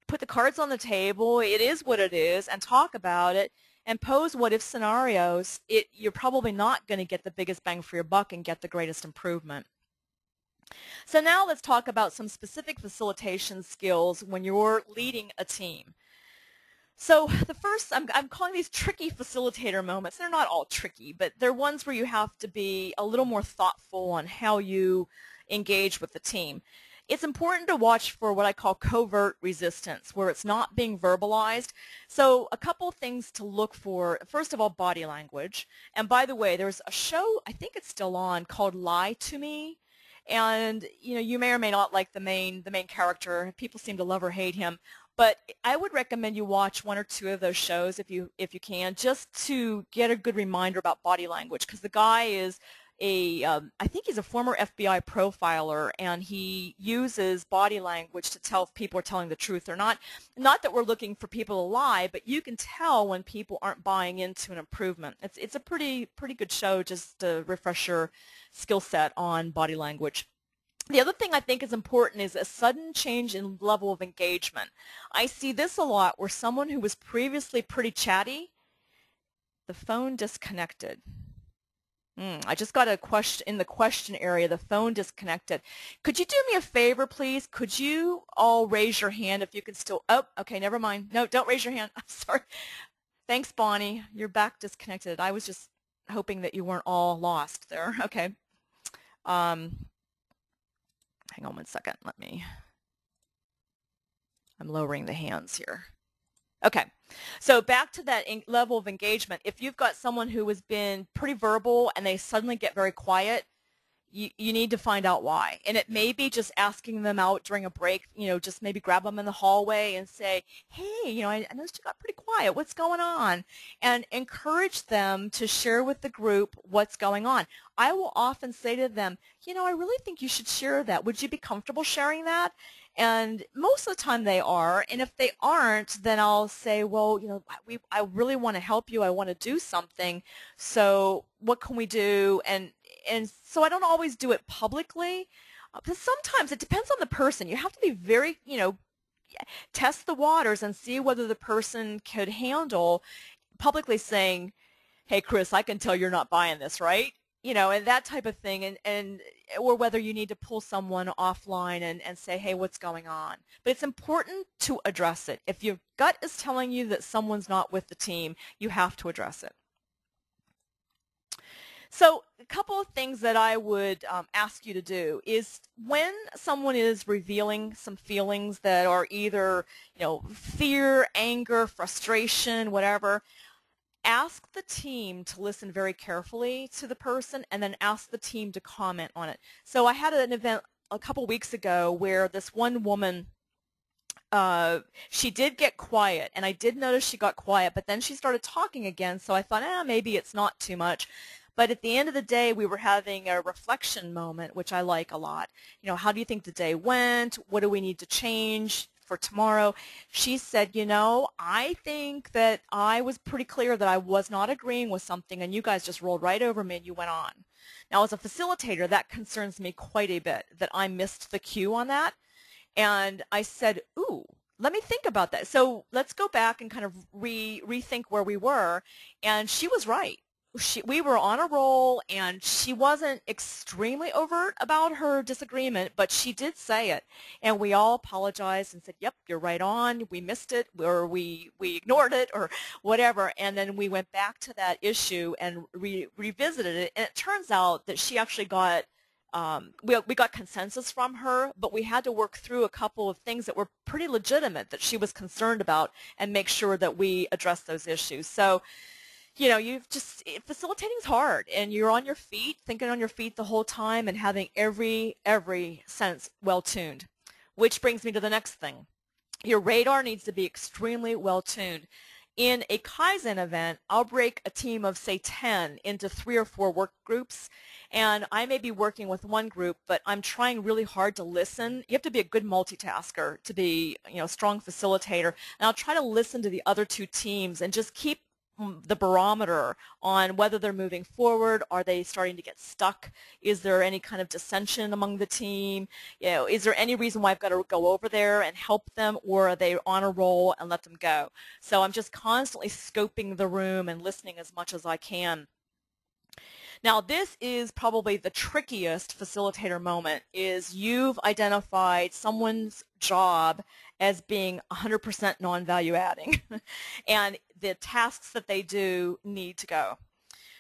put the cards on the table, it is what it is, and talk about it, and pose what-if scenarios, you're probably not going to get the biggest bang for your buck and get the greatest improvement. So now let's talk about some specific facilitation skills when you're leading a team. So the first, I'm calling these tricky facilitator moments. They're not all tricky, but they're ones where you have to be a little more thoughtful on how you engage with the team. It's important to watch for what I call covert resistance, where it's not being verbalized. So a couple things to look for. First of all, body language. And by the way, there's a show, I think it's still on, called Lie to Me. And you may or may not like the main character. People seem to love or hate him, but I would recommend you watch 1 or 2 of those shows if you can, just to get a good reminder about body language. Because the guy is I think he's a former FBI profiler, and he uses body language to tell if people are telling the truth or not. Not that we're looking for people to lie, but you can tell when people aren't buying into an improvement. It's a pretty good show, just to refresh your skill set on body language. The other thing I think is important is a sudden change in level of engagement. I see this a lot where someone who was previously pretty chatty, the phone disconnected. I just got a question in the question area, the phone disconnected. Could you do me a favor, please? Could you all raise your hand if you can still, oh, okay, never mind. No, don't raise your hand. I'm sorry. Thanks, Bonnie. You're back disconnected. I was just hoping that you weren't all lost there. Okay. Hang on 1 second. I'm lowering the hands here. Okay, so back to that level of engagement. If you've got someone who has been pretty verbal and they suddenly get very quiet, you need to find out why. And it may be just asking them out during a break, just maybe grab them in the hallway and say, hey, I noticed you got pretty quiet. What's going on? And encourage them to share with the group what's going on. I will often say to them, I really think you should share that. Would you be comfortable sharing that? And most of the time they are, and if they aren't, then I'll say, well, I really want to help you. I want to do something. So what can we do? And so I don't always do it publicly, but sometimes it depends on the person. You have to be very, test the waters and see whether the person could handle publicly saying, hey, Chris, I can tell you're not buying this, right? And that type of thing, or whether you need to pull someone offline and say, hey, what's going on? But it's important to address it. If your gut is telling you that someone's not with the team, you have to address it. So a couple of things that I would ask you to do is when someone is revealing some feelings that are either, fear, anger, frustration, whatever, ask the team to listen very carefully to the person and then ask the team to comment on it. So I had an event a couple weeks ago where this one woman, she did get quiet, and I did notice she got quiet, but then she started talking again, so I thought, maybe it's not too much. But at the end of the day, we were having a reflection moment, which I like a lot. How do you think the day went? What do we need to change for tomorrow? She said, I think that I was pretty clear that I was not agreeing with something, and you guys just rolled right over me and you went on. Now, as a facilitator, that concerns me quite a bit, that I missed the cue on that. And I said, ooh, let me think about that. So let's go back and kind of rethink where we were. And she was right. We were on a roll, and she wasn't extremely overt about her disagreement, but she did say it. And we all apologized and said, yep, you're right on. We missed it, or we ignored it, or whatever. And then we went back to that issue and revisited it. And it turns out that she actually got we got consensus from her, but we had to work through a couple of things that were pretty legitimate that she was concerned about and make sure that we address those issues. So, facilitating's hard, and you're on your feet, thinking on your feet the whole time and having every sense well tuned. Which brings me to the next thing. Your radar needs to be extremely well tuned. In a Kaizen event, I'll break a team of, say, 10 into 3 or 4 work groups, and I may be working with one group, but I'm trying really hard to listen. You have to be a good multitasker to be, a strong facilitator, and I'll try to listen to the other 2 teams and just keep the barometer on whether they're moving forward. Are they starting to get stuck? Is there any kind of dissension among the team? Is there any reason why I've got to go over there and help them, or are they on a roll and let them go? So I'm just constantly scoping the room and listening as much as I can. Now, this is probably the trickiest facilitator moment, is you've identified someone's job as being 100% non-value adding, and the tasks that they do need to go.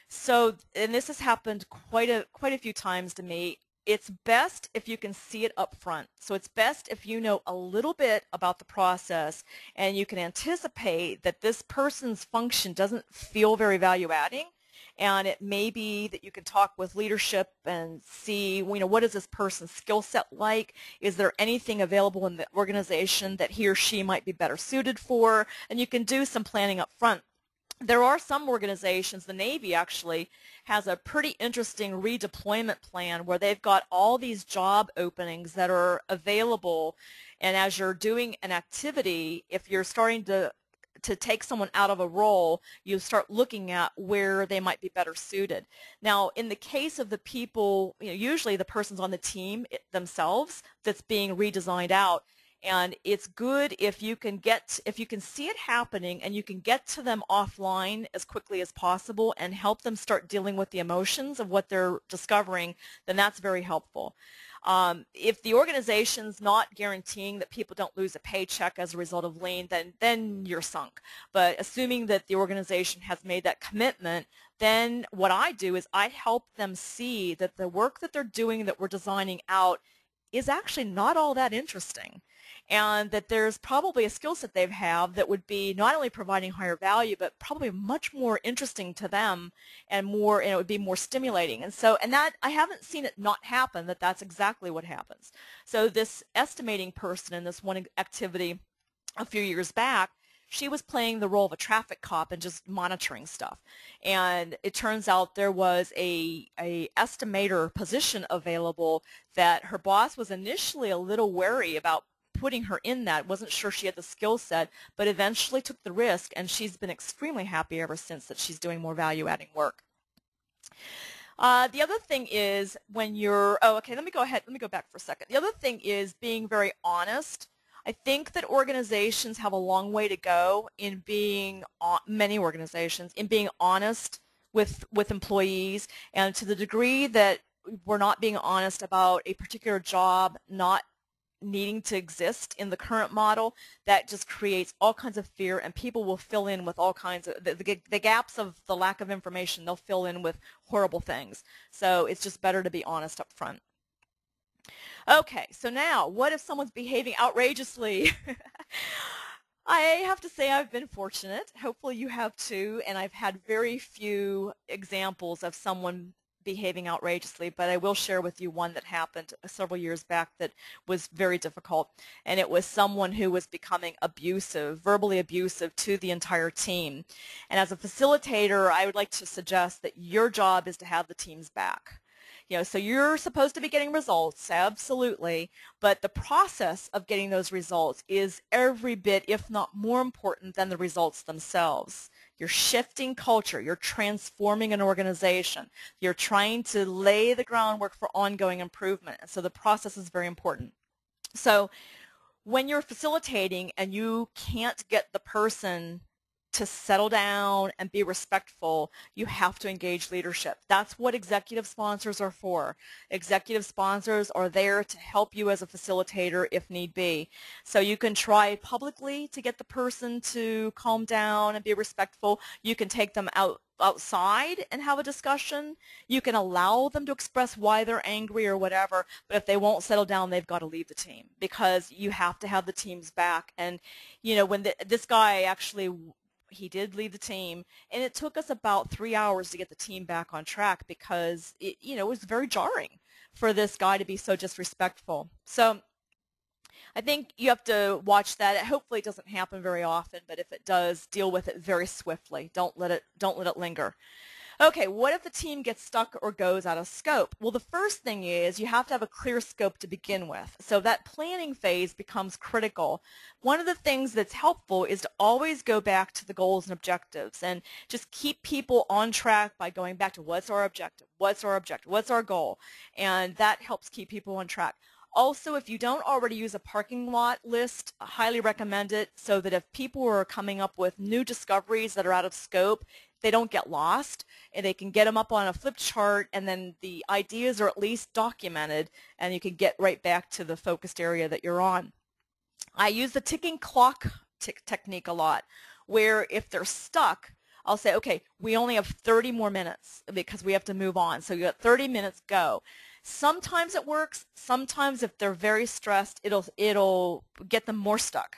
So, and this has happened quite a few times to me. It's best if you can see it up front. So it's best if you know a little bit about the process and you can anticipate that this person's function doesn't feel very value adding. And it may be that you can talk with leadership and see, what is this person's skill set like? Is there anything available in the organization that he or she might be better suited for? And you can do some planning up front. There are some organizations, the Navy actually has a pretty interesting redeployment plan where they've got all these job openings that are available, and as you're doing an activity, if you're starting to take someone out of a role, you start looking at where they might be better suited. Now, in the case of the people, usually the person's on the team themselves that's being redesigned out, and it's good if you can see it happening and you can get to them offline as quickly as possible and help them start dealing with the emotions of what they're discovering, then that's very helpful. If the organization's not guaranteeing that people don't lose a paycheck as a result of lean, then you're sunk. But assuming that the organization has made that commitment, then what I do is I help them see that the work that they're doing that we're designing out is actually not all that interesting, and that there's probably a skill set they have that would be not only providing higher value, but probably much more interesting to them and it would be more stimulating. And that I haven't seen it not happen, that's exactly what happens. So this estimating person in this one activity a few years back, she was playing the role of a traffic cop and just monitoring stuff. And it turns out there was a estimator position available that her boss was initially a little wary about putting her in that, wasn't sure she had the skill set, but eventually took the risk, and she's been extremely happy ever since that she's doing more value-adding work. The other thing is when you're, let me go back for a second. The other thing is being very honest. I think that organizations have a long way to go in being, many organizations, in being honest with employees, and to the degree that we're not being honest about a particular job not needing to exist in the current model, that just creates all kinds of fear, and people will fill in with all kinds of, the gaps of the lack of information, they'll fill in with horrible things. So it's just better to be honest up front. Okay, so now, what if someone's behaving outrageously? I have to say I've been fortunate. Hopefully you have too, and I've had very few examples of someone behaving outrageously, but I will share with you one that happened several years back that was very difficult, and it was someone who was becoming abusive, verbally abusive to the entire team. And as a facilitator, I would like to suggest that your job is to have the team's back. So you're supposed to be getting results, absolutely, but the process of getting those results is every bit, if not more important than the results themselves. You're shifting culture. You're transforming an organization. You're trying to lay the groundwork for ongoing improvement, and so the process is very important. So when you're facilitating and you can't get the person to settle down and be respectful, you have to engage leadership. That's what executive sponsors are for. Executive sponsors are there to help you as a facilitator if need be. So you can try publicly to get the person to calm down and be respectful. You can take them outside and have a discussion. You can allow them to express why they're angry or whatever, but if they won't settle down, they've got to leave the team, because you have to have the team's back. And you know, when this guy actually, he did leave the team, and it took us about 3 hours to get the team back on track, because it, you know, it was very jarring for this guy to be so disrespectful. So I think you have to watch that. Hopefully it doesn't happen very often, but if it does, deal with it very swiftly. Don't let it linger. Okay, what if the team gets stuck or goes out of scope? Well, the first thing is you have to have a clear scope to begin with. So that planning phase becomes critical. One of the things that's helpful is to always go back to the goals and objectives and just keep people on track by going back to what's our objective, what's our objective, what's our goal, and that helps keep people on track. Also, if you don't already use a parking lot list, I highly recommend it, so that if people are coming up with new discoveries that are out of scope, they don't get lost, and they can get them up on a flip chart, and then the ideas are at least documented, and you can get right back to the focused area that you're on. I use the ticking clock technique a lot, where if they're stuck, I'll say, okay, we only have 30 more minutes because we have to move on. So you got 30 minutes, go. Sometimes it works. Sometimes if they're very stressed, it'll get them more stuck.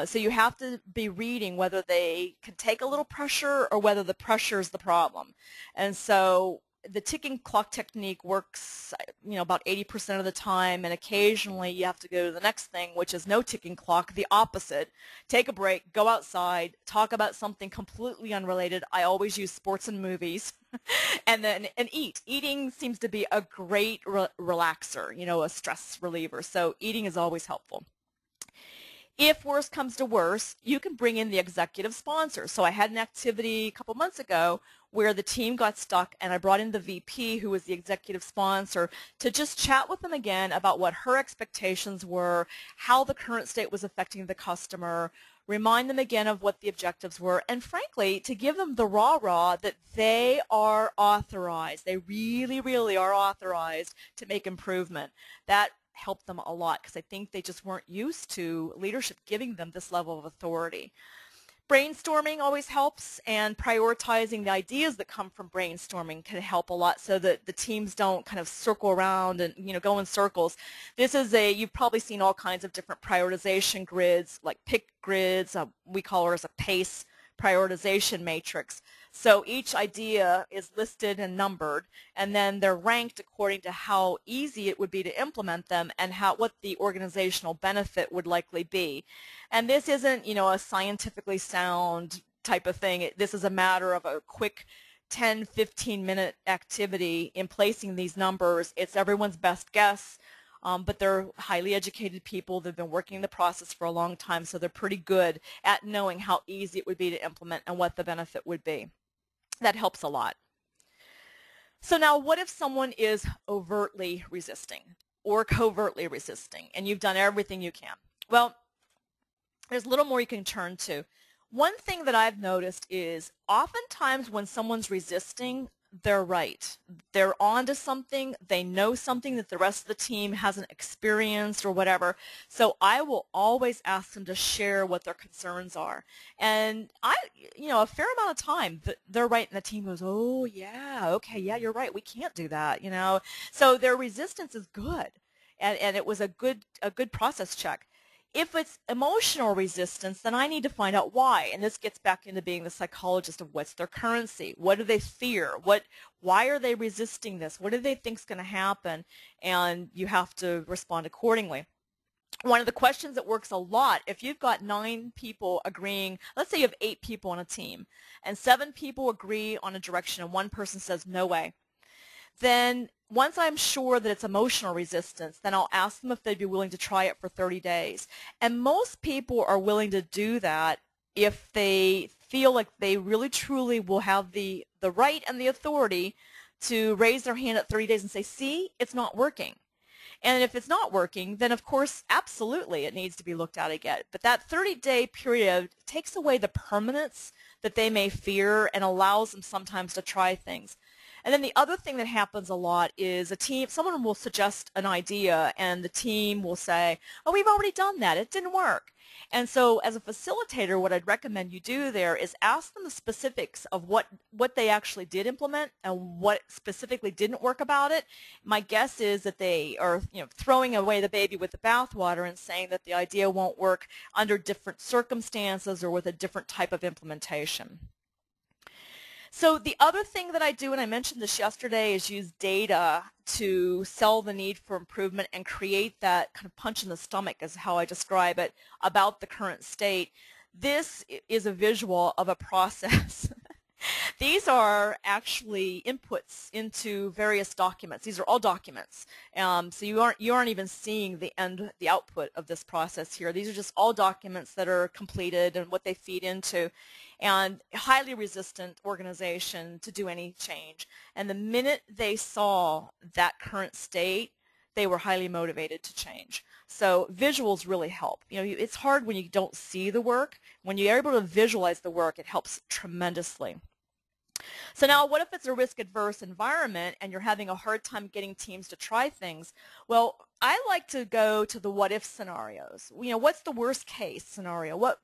So you have to be reading whether they can take a little pressure or whether the pressure is the problem. And so the ticking clock technique works, you know, about 80% of the time, and occasionally you have to go to the next thing, which is no ticking clock, the opposite. Take a break, go outside, talk about something completely unrelated. I always use sports and movies. and eat. Eating seems to be a great relaxer, you know, a stress reliever. So eating is always helpful. If worse comes to worse, you can bring in the executive sponsor. So I had an activity a couple months ago where the team got stuck, and I brought in the VP, who was the executive sponsor, to just chat with them again about what her expectations were, how the current state was affecting the customer, remind them again of what the objectives were, and frankly, to give them the rah-rah that they are authorized. They really, really are authorized to make improvement. That helped them a lot, because I think they just weren't used to leadership giving them this level of authority. Brainstorming always helps, and prioritizing the ideas that come from brainstorming can help a lot, so that the teams don't kind of circle around and, you know, go in circles. This is you've probably seen all kinds of different prioritization grids, like pick grids. We call ours a PACE prioritization matrix. So each idea is listed and numbered, and then they're ranked according to how easy it would be to implement them and what the organizational benefit would likely be. And this isn't, you know, a scientifically sound type of thing. This is a matter of a quick 10, 15-minute activity in placing these numbers. It's everyone's best guess. But they're highly educated people. They've been working the process for a long time, so they're pretty good at knowing how easy it would be to implement and what the benefit would be. That helps a lot. So now, what if someone is overtly resisting or covertly resisting, and you've done everything you can? Well, there's a little more you can turn to. One thing that I've noticed is oftentimes when someone's resisting, they're right. They're on to something. They know something that the rest of the team hasn't experienced or whatever. So I will always ask them to share what their concerns are. And you know, a fair amount of time, they're right, and the team goes, oh, yeah, okay, yeah, you're right. We can't do that, you know. So their resistance is good, and it was a good process check. If it's emotional resistance, then I need to find out why, and this gets back into being the psychologist of what's their currency, what do they fear, why are they resisting this, what do they think is going to happen, and you have to respond accordingly. One of the questions that works a lot, if you've got 9 people agreeing, let's say you have 8 people on a team, and 7 people agree on a direction and one person says no way, then once I'm sure that it's emotional resistance, then I'll ask them if they'd be willing to try it for 30 days. And most people are willing to do that if they feel like they really truly will have the right and the authority to raise their hand at 30 days and say, see, it's not working. And if it's not working, then of course, absolutely, it needs to be looked at again. But that 30-day period takes away the permanence that they may fear and allows them sometimes to try things. And then the other thing that happens a lot is someone will suggest an idea and the team will say, oh, we've already done that, it didn't work. And so as a facilitator, what I'd recommend you do there is ask them the specifics of what they actually did implement and what specifically didn't work about it. My guess is that they are throwing away the baby with the bathwater and saying that the idea won't work under different circumstances or with a different type of implementation. So the other thing that I do, and I mentioned this yesterday, is use data to sell the need for improvement and create that kind of punch in the stomach, is how I describe it, about the current state. This is a visual of a process. These are actually inputs into various documents. These are all documents. So you aren't even seeing the output of this process here. These are just all documents that are completed and what they feed into, and highly resistant organization to do any change. And the minute they saw that current state, they were highly motivated to change. So visuals really help. It's hard when you don't see the work. When you're able to visualize the work, it helps tremendously. So now what if it's a risk-adverse environment and you're having a hard time getting teams to try things? Well, I like to go to the what-if scenarios. What's the worst case scenario? What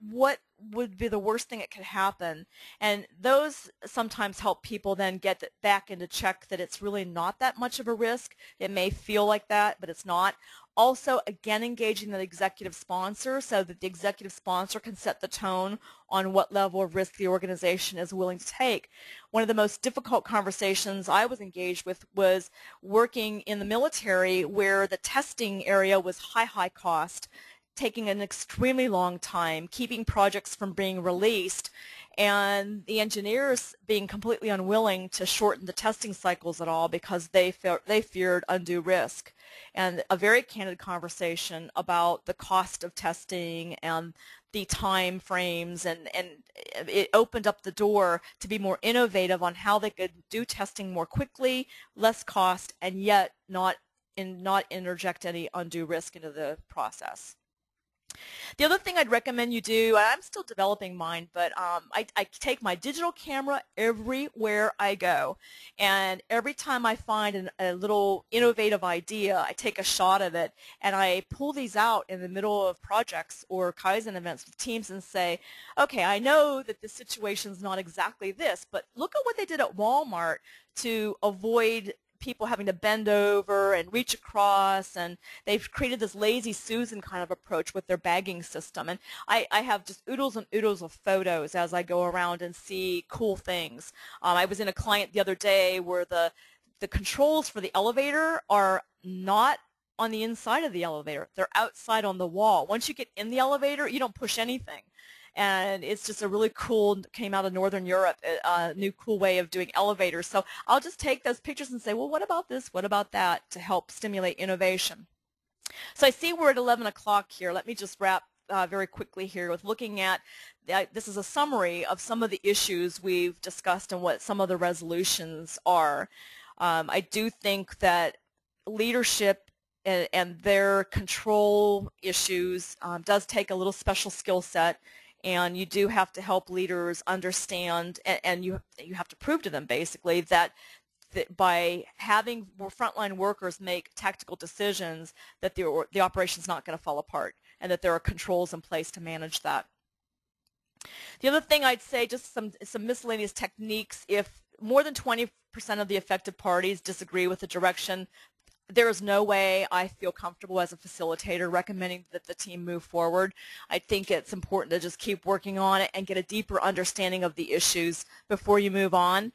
would be the worst thing that could happen? And those sometimes help people then get back into check that it's really not that much of a risk. It may feel like that, but it's not. Also, again, engaging the executive sponsor so that the executive sponsor can set the tone on what level of risk the organization is willing to take. One of the most difficult conversations I was engaged with was working in the military where the testing area was high cost, taking an extremely long time, keeping projects from being released, and the engineers being completely unwilling to shorten the testing cycles at all because they feared undue risk. And a very candid conversation about the cost of testing and the time frames, and it opened up the door to be more innovative on how they could do testing more quickly, less cost, and yet not interject any undue risk into the process. The other thing I'd recommend you do, I'm still developing mine, but I take my digital camera everywhere I go, and every time I find a little innovative idea, I take a shot of it, and I pull these out in the middle of projects or Kaizen events with teams and say, okay, I know that this situation is not exactly this, but look at what they did at Walmart to avoid people having to bend over and reach across, and they've created this lazy Susan kind of approach with their bagging system. And I have just oodles and oodles of photos as I go around and see cool things. I was in a client the other day where the controls for the elevator are not on the inside of the elevator. They're outside on the wall. Once you get in the elevator, you don't push anything. And it's just a really cool, came out of Northern Europe, new cool way of doing elevators. So I'll just take those pictures and say, well, what about this? What about that, to help stimulate innovation? So I see we're at 11 o'clock here. Let me just wrap very quickly here with looking at, this is a summary of some of the issues we've discussed and what some of the resolutions are. I do think that leadership and their control issues does take a little special skill set. And you do have to help leaders understand, and you have to prove to them basically that by having frontline workers make tactical decisions, that the operation's not going to fall apart, and that there are controls in place to manage that. The other thing I'd say, just some miscellaneous techniques. If more than 20% of the affected parties disagree with the direction, there is no way I feel comfortable as a facilitator recommending that the team move forward. I think it's important to just keep working on it and get a deeper understanding of the issues before you move on.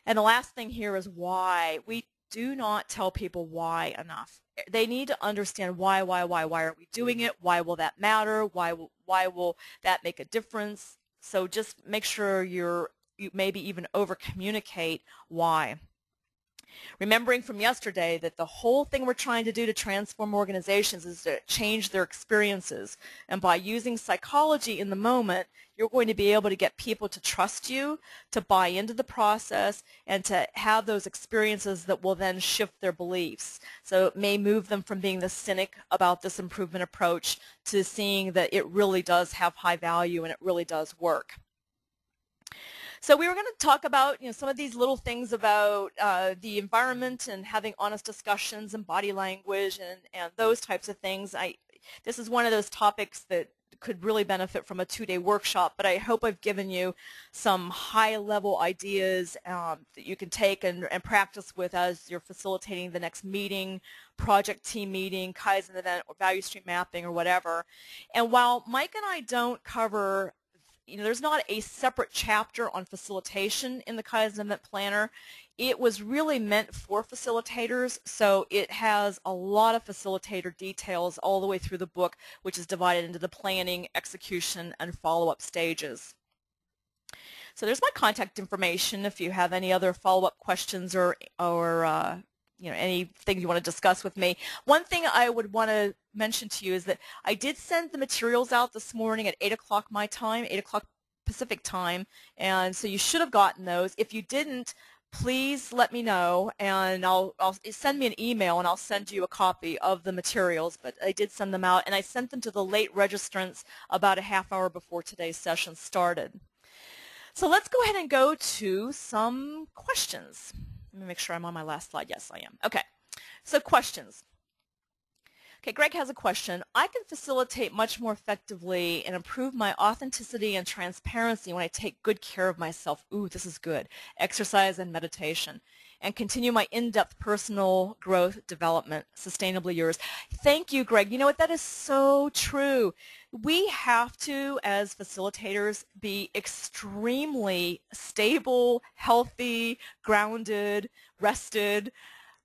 And the last thing here is why. We do not tell people why enough. They need to understand why are we doing it? Why will that matter? Why will that make a difference? So just make sure you maybe even over-communicate why. Remembering from yesterday that the whole thing we're trying to do to transform organizations is to change their experiences. And by using psychology in the moment, you're going to be able to get people to trust you, to buy into the process, and to have those experiences that will then shift their beliefs. So it may move them from being the cynic about this improvement approach to seeing that it really does have high value and it really does work. So we were going to talk about some of these little things about the environment and having honest discussions and body language and those types of things. This is one of those topics that could really benefit from a 2-day workshop, but I hope I've given you some high-level ideas that you can take and practice with as you're facilitating the next meeting, project team meeting, Kaizen event, or value stream mapping, or whatever. And while Mike and I don't cover, there's not a separate chapter on facilitation in the Kaizen Event Planner. It was really meant for facilitators, so it has a lot of facilitator details all the way through the book, which is divided into the planning, execution, and follow-up stages. So there's my contact information if you have any other follow-up questions or anything you want to discuss with me. One thing I would want to mention to you is that I did send the materials out this morning at 8 o'clock my time, 8 o'clock Pacific time, and so you should have gotten those. If you didn't, please let me know, and I'll send me an email and I'll send you a copy of the materials, but I did send them out, and I sent them to the late registrants about a half hour before today's session started. So let's go ahead and go to some questions. Let me make sure I'm on my last slide. Yes, I am. Okay, so questions. Okay, Greg has a question. I can facilitate much more effectively and improve my authenticity and transparency when I take good care of myself. Ooh, this is good. Exercise and meditation. And continue my in-depth personal growth development. Sustainably yours. Thank you, Greg. You know what? That is so true. We have to, as facilitators, be extremely stable, healthy, grounded, rested,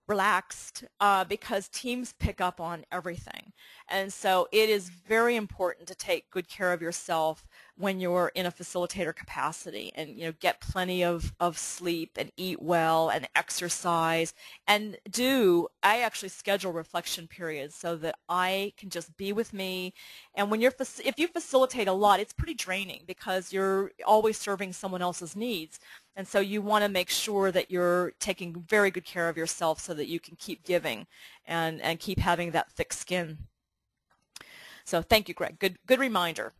relaxed, because teams pick up on everything. And so it is very important to take good care of yourself when you're in a facilitator capacity, and get plenty of sleep and eat well and exercise, and I actually schedule reflection periods so that I can just be with me. And when if you facilitate a lot, it's pretty draining because you're always serving someone else's needs. And so you want to make sure that you're taking very good care of yourself so that you can keep giving and keep having that thick skin. So thank you, Greg. Good reminder.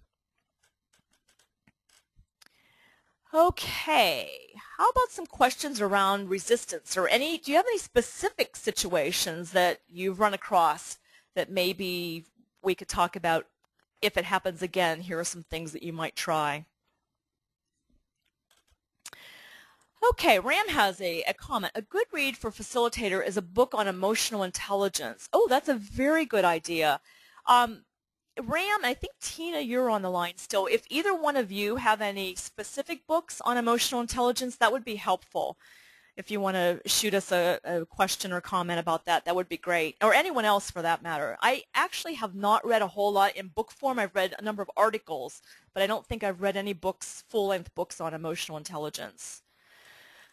Okay, how about some questions around resistance, or do you have any specific situations that you've run across that maybe we could talk about? If it happens again, here are some things that you might try. Okay, Ram has a comment. A good read for facilitator is a book on emotional intelligence. Oh, that's a very good idea. Ram, I think Tina, you're on the line still. If either one of you have any specific books on emotional intelligence, that would be helpful. If you want to shoot us a question or comment about that, that would be great. Or anyone else for that matter. I actually have not read a whole lot in book form. I've read a number of articles, but I don't think I've read any books, full-length books on emotional intelligence.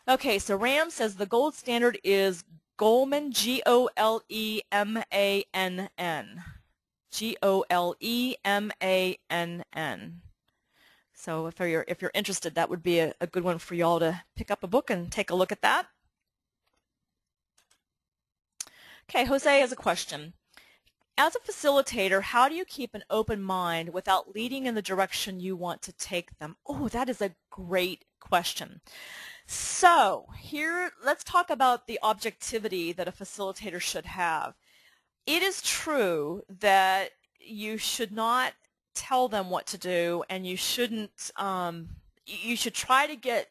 Okay, so Ram says the gold standard is Goleman, G-O-L-E-M-A-N-N. Golemann. So if you're interested, that would be a good one for y'all to pick up a book and take a look at that. Okay, Jose has a question. As a facilitator, how do you keep an open mind without leading in the direction you want to take them? Oh, that is a great question. So here, let's talk about the objectivity that a facilitator should have. It is true that you should not tell them what to do, and you shouldn't. You should try to get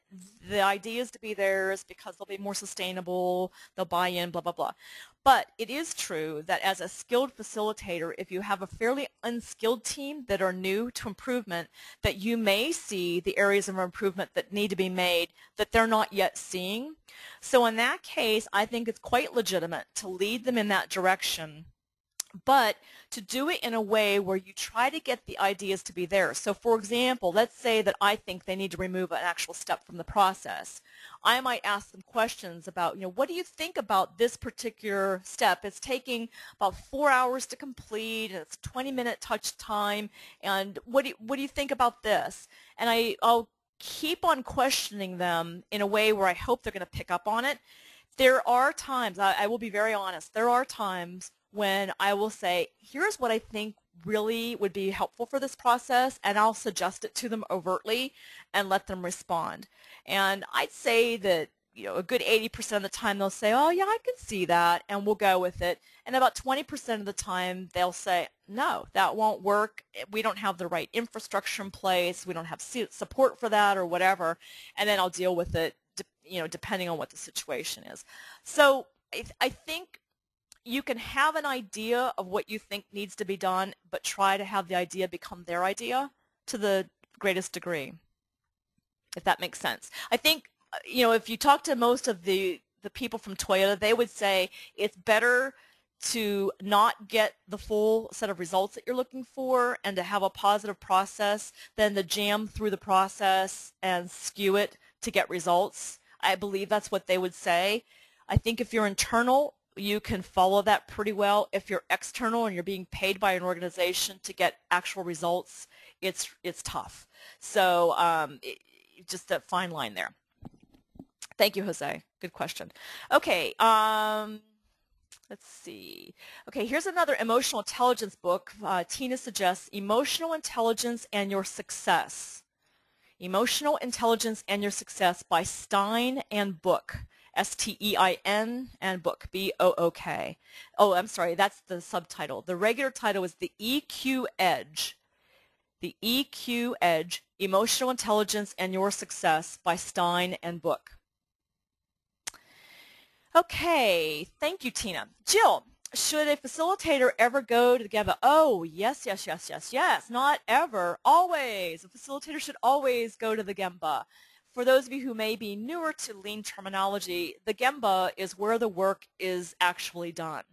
the ideas to be theirs because they'll be more sustainable, they'll buy in, blah, blah, blah. But it is true that as a skilled facilitator, if you have a fairly unskilled team that are new to improvement, that you may see the areas of improvement that need to be made that they're not yet seeing. So in that case, I think it's quite legitimate to lead them in that direction, but to do it in a way where you try to get the ideas to be there. So for example, let's say that I think they need to remove an actual step from the process. I might ask them questions about, what do you think about this particular step? It's taking about 4 hours to complete, and it's 20-minute touch time, and what do you think about this? And I'll keep on questioning them in a way where I hope they're going to pick up on it. There are times, I will be very honest, there are times when I will say, here's what I think really would be helpful for this process, and I'll suggest it to them overtly and let them respond. And I'd say that a good 80% of the time they'll say, oh yeah, I can see that, and we'll go with it. And about 20% of the time they'll say, no, that won't work. We don't have the right infrastructure in place. We don't have support for that or whatever. And then I'll deal with it, depending on what the situation is. So I think you can have an idea of what you think needs to be done, but try to have the idea become their idea to the greatest degree, if that makes sense. I think, if you talk to most of the people from Toyota, they would say it's better to not get the full set of results that you're looking for and to have a positive process than to jam through the process and skew it to get results. I believe that's what they would say. I think if you're internal, you can follow that pretty well. If you're external and you're being paid by an organization to get actual results, it's tough. So just a fine line there. Thank you, Jose. Good question. Okay, let's see. Okay, here's another emotional intelligence book. Tina suggests Emotional Intelligence and Your Success. Emotional Intelligence and Your Success by Stein and Book. S-T-E-I-N and Book, B-O-O-K. Oh, I'm sorry, that's the subtitle. The regular title is The EQ Edge. The EQ Edge, Emotional Intelligence and Your Success by Stein and Book. Okay, thank you, Tina. Jill, should a facilitator ever go to the Gemba? Oh, yes, yes, yes, yes, yes. Not ever, always. A facilitator should always go to the Gemba. For those of you who may be newer to lean terminology, the Gemba is where the work is actually done.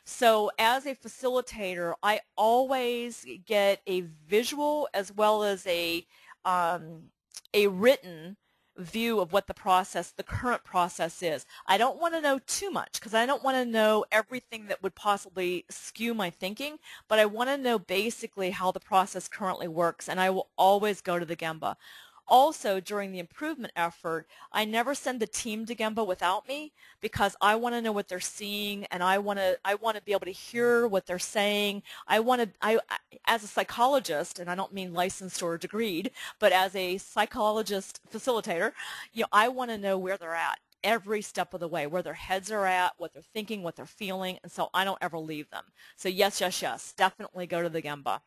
So as a facilitator, I always get a visual as well as a written view of what the current process is. I don't want to know too much because I don't want to know everything that would possibly skew my thinking, but I want to know basically how the process currently works, and I will always go to the Gemba. Also, during the improvement effort, I never send the team to Gemba without me because I want to know what they're seeing, and I want to be able to hear what they're saying. As a psychologist, and I don't mean licensed or degreed, but as a psychologist facilitator, I want to know where they're at every step of the way, where their heads are at, what they're thinking, what they're feeling, and so I don't ever leave them. So yes, yes, yes, definitely go to the Gemba.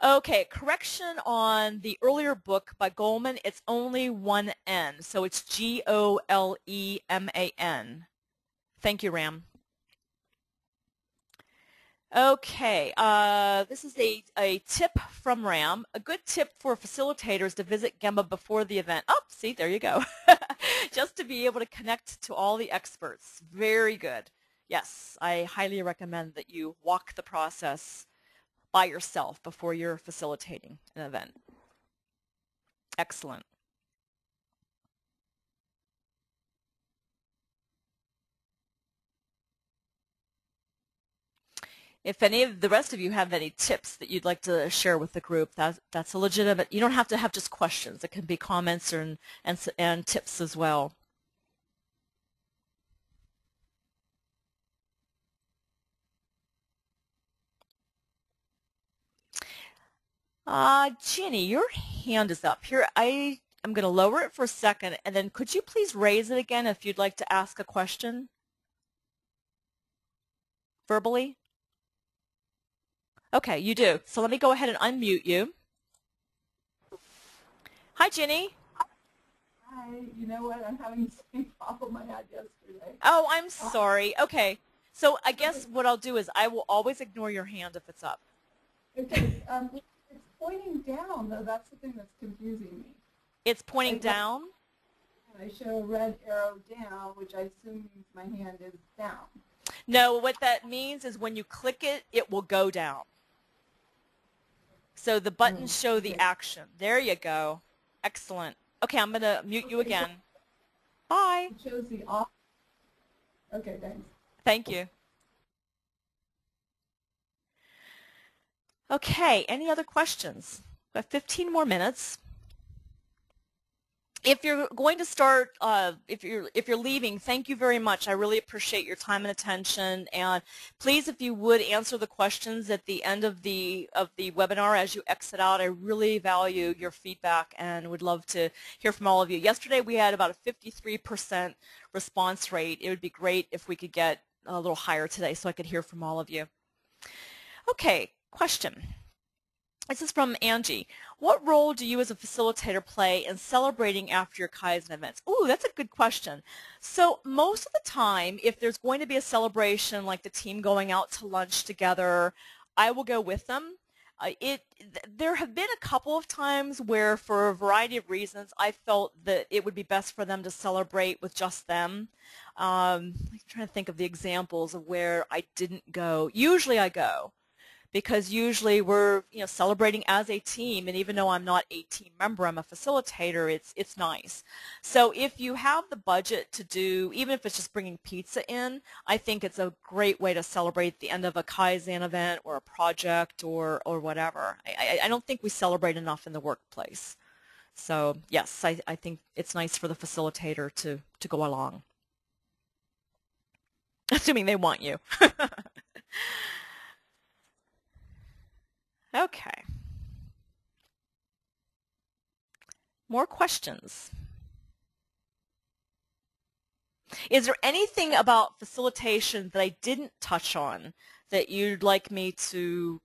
Okay, correction on the earlier book by Goleman. It's only one N, so it's G-O-L-E-M-A-N. Thank you, Ram. Okay, this is a tip from Ram. A good tip for facilitators to visit Gemba before the event. Oh, see, there you go. Just to be able to connect to all the experts. Very good. Yes, I highly recommend that you walk the process by yourself before you're facilitating an event. Excellent. If any of the rest of you have any tips that you'd like to share with the group, that's a legitimate. You don't have to have just questions. It can be comments and tips as well. Ginny, your hand is up. Here, I'm going to lower it for a second, and then could you please raise it again if you'd like to ask a question? Verbally? Okay, you do. So let me go ahead and unmute you. Hi, Ginny. Hi. You know what? I'm having the same problem I had yesterday. Oh, I'm sorry. Okay. So I guess what I'll do is I will always ignore your hand if it's up. Okay. It's pointing down, though. That's the thing that's confusing me. It's pointing down? I show a red arrow down, which I assume means my hand is down. No, what that means is when you click it, it will go down. So the buttons show the action. There you go. Excellent. Okay, I'm going to mute you again. Bye. It shows the off. Okay, thanks. Thank you. Okay, any other questions? We have 15 more minutes. If you're going to start, if you're leaving, thank you very much. I really appreciate your time and attention. And please, if you would, answer the questions at the end of the webinar as you exit out. I really value your feedback and would love to hear from all of you. Yesterday we had about a 53% response rate. It would be great if we could get a little higher today so I could hear from all of you. Okay, question. This is from Angie. What role do you as a facilitator play in celebrating after your Kaizen events? Ooh, that's a good question. So most of the time, if there's going to be a celebration like the team going out to lunch together, I will go with them. There have been a couple of times where, for a variety of reasons, I felt that it would be best for them to celebrate with just them. I'm trying to think of the examples of where I didn't go. Usually I go, because usually we're celebrating as a team, and even though I'm not a team member, I'm a facilitator, it's nice. So if you have the budget to do, even if it's just bringing pizza in, I think it's a great way to celebrate the end of a Kaizen event or a project or whatever. I don't think we celebrate enough in the workplace. So yes, I think it's nice for the facilitator to go along. Assuming they want you. Okay. More questions? Is there anything about facilitation that I didn't touch on that you'd like me to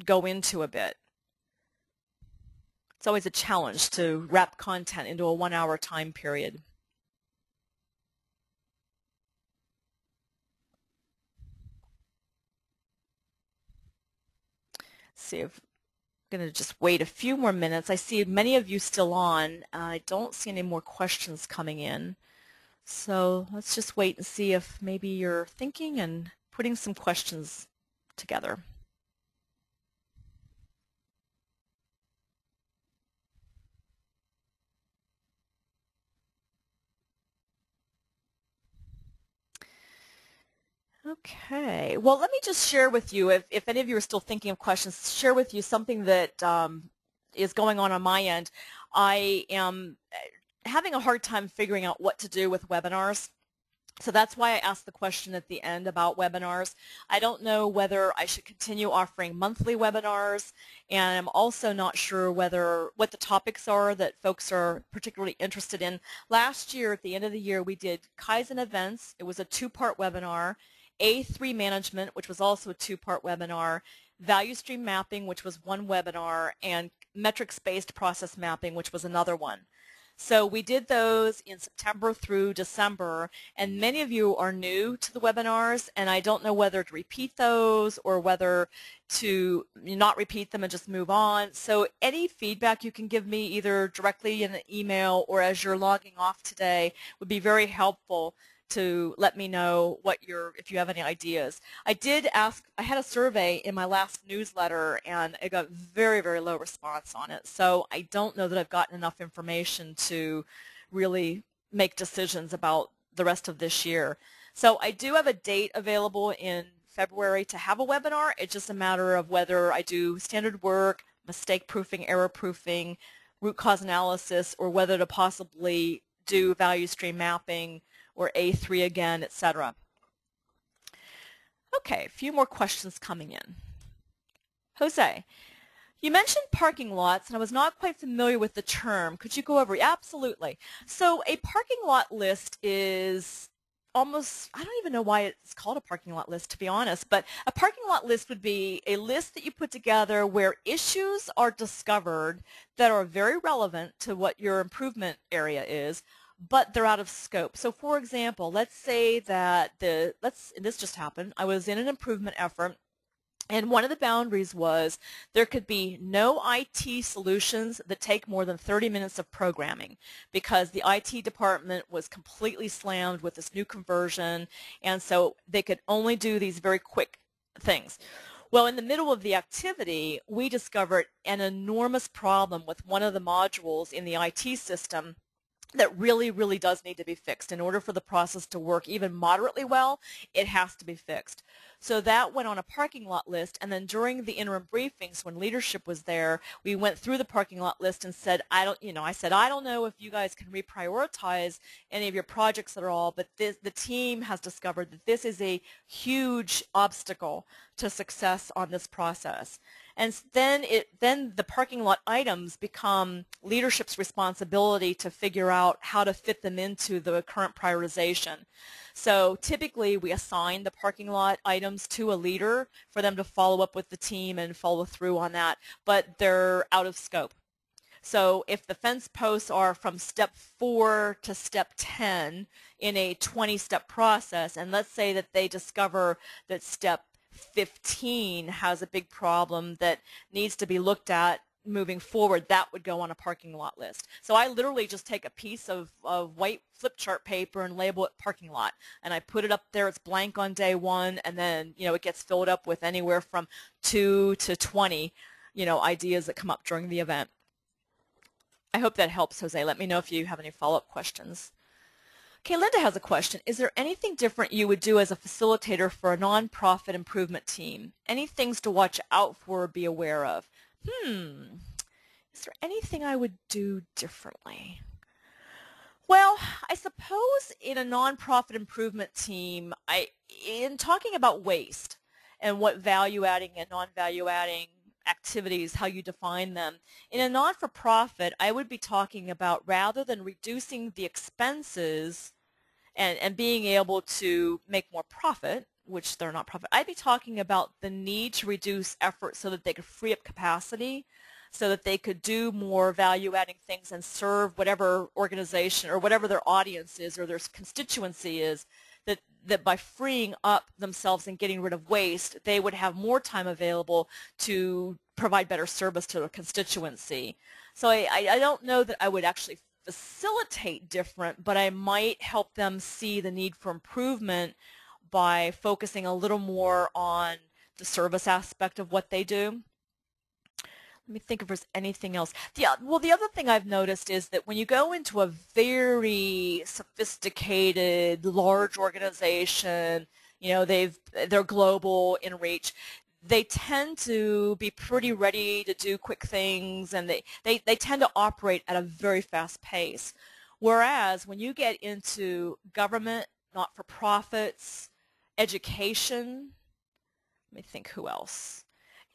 go into a bit? It's always a challenge to wrap content into a 1-hour time period. See if I'm going to just wait a few more minutes. I see many of you still on. I don't see any more questions coming in. So let's just wait and see if maybe you're thinking and putting some questions together. Okay, well, let me just share with you, if any of you are still thinking of questions, share with you something that is going on my end. I am having a hard time figuring out what to do with webinars. So that's why I asked the question at the end about webinars. I don't know whether I should continue offering monthly webinars, and I'm also not sure what the topics are that folks are particularly interested in. Last year, at the end of the year, we did Kaizen events. It was a 2-part webinar. A3 management, which was also a 2-part webinar. Value stream mapping, which was 1 webinar, and metrics-based process mapping, which was another one. So we did those in September through December, and many of you are new to the webinars, and I don't know whether to repeat those or whether to not repeat them and just move on. So any feedback you can give me either directly in an email or as you're logging off today would be very helpful to let me know if you have any ideas. I had a survey in my last newsletter, and I got very, very low response on it. So I don't know that I've gotten enough information to really make decisions about the rest of this year. So I do have a date available in February to have a webinar. It's just a matter of whether I do standard work, mistake proofing, error proofing, root cause analysis, or whether to possibly do value stream mapping or A3 again, etc. Okay, a few more questions coming in. Jose, you mentioned parking lots, and I was not quite familiar with the term. Could you go over it? Absolutely. So a parking lot list is almost, I don't even know why it's called a parking lot list, to be honest, but a parking lot list would be a list that you put together where issues are discovered that are very relevant to what your improvement area is, but they're out of scope. So for example, let's say that this just happened. I was in an improvement effort, and one of the boundaries was there could be no IT solutions that take more than 30 minutes of programming, because the IT department was completely slammed with this new conversion, and so they could only do these very quick things. Well, in the middle of the activity, we discovered an enormous problem with one of the modules in the IT system, that really, really does need to be fixed. In order for the process to work even moderately well, it has to be fixed. So that went on a parking lot list, and then during the interim briefings when leadership was there, we went through the parking lot list and said, I don't know if you guys can reprioritize any of your projects at all, but the team has discovered that this is a huge obstacle to success on this process. And then the parking lot items become leadership's responsibility to figure out how to fit them into the current prioritization. So typically we assign the parking lot items to a leader for them to follow up with the team and follow through on that, but they're out of scope. So if the fence posts are from step 4 to step 10 in a 20-step process, and let's say that they discover that step 15 has a big problem that needs to be looked at moving forward, that would go on a parking lot list. So I literally just take a piece of white flip chart paper and label it parking lot, and I put it up there. It's blank on day 1, and then it gets filled up with anywhere from 2 to 20 ideas that come up during the event. I hope that helps, Jose. Let me know if you have any follow-up questions. Okay, Linda has a question. Is there anything different you would do as a facilitator for a nonprofit improvement team? Any things to watch out for or be aware of? Is there anything I would do differently? Well, I suppose in a nonprofit improvement team, in talking about waste and what value-adding and non-value-adding activities, how you define them. In a not-for-profit, I would be talking about, rather than reducing the expenses and being able to make more profit, which they're not profit, I'd be talking about the need to reduce effort so that they could free up capacity, so that they could do more value-adding things and serve whatever organization or whatever their audience is or their constituency is, that by freeing up themselves and getting rid of waste, they would have more time available to provide better service to their constituency. So I don't know that I would actually facilitate different, but I might help them see the need for improvement by focusing a little more on the service aspect of what they do. Let me think if there's anything else. Well, the other thing I've noticed is that when you go into a very sophisticated, large organization, they're global in reach, they tend to be pretty ready to do quick things, and they tend to operate at a very fast pace. Whereas when you get into government, not-for-profits, education, let me think who else.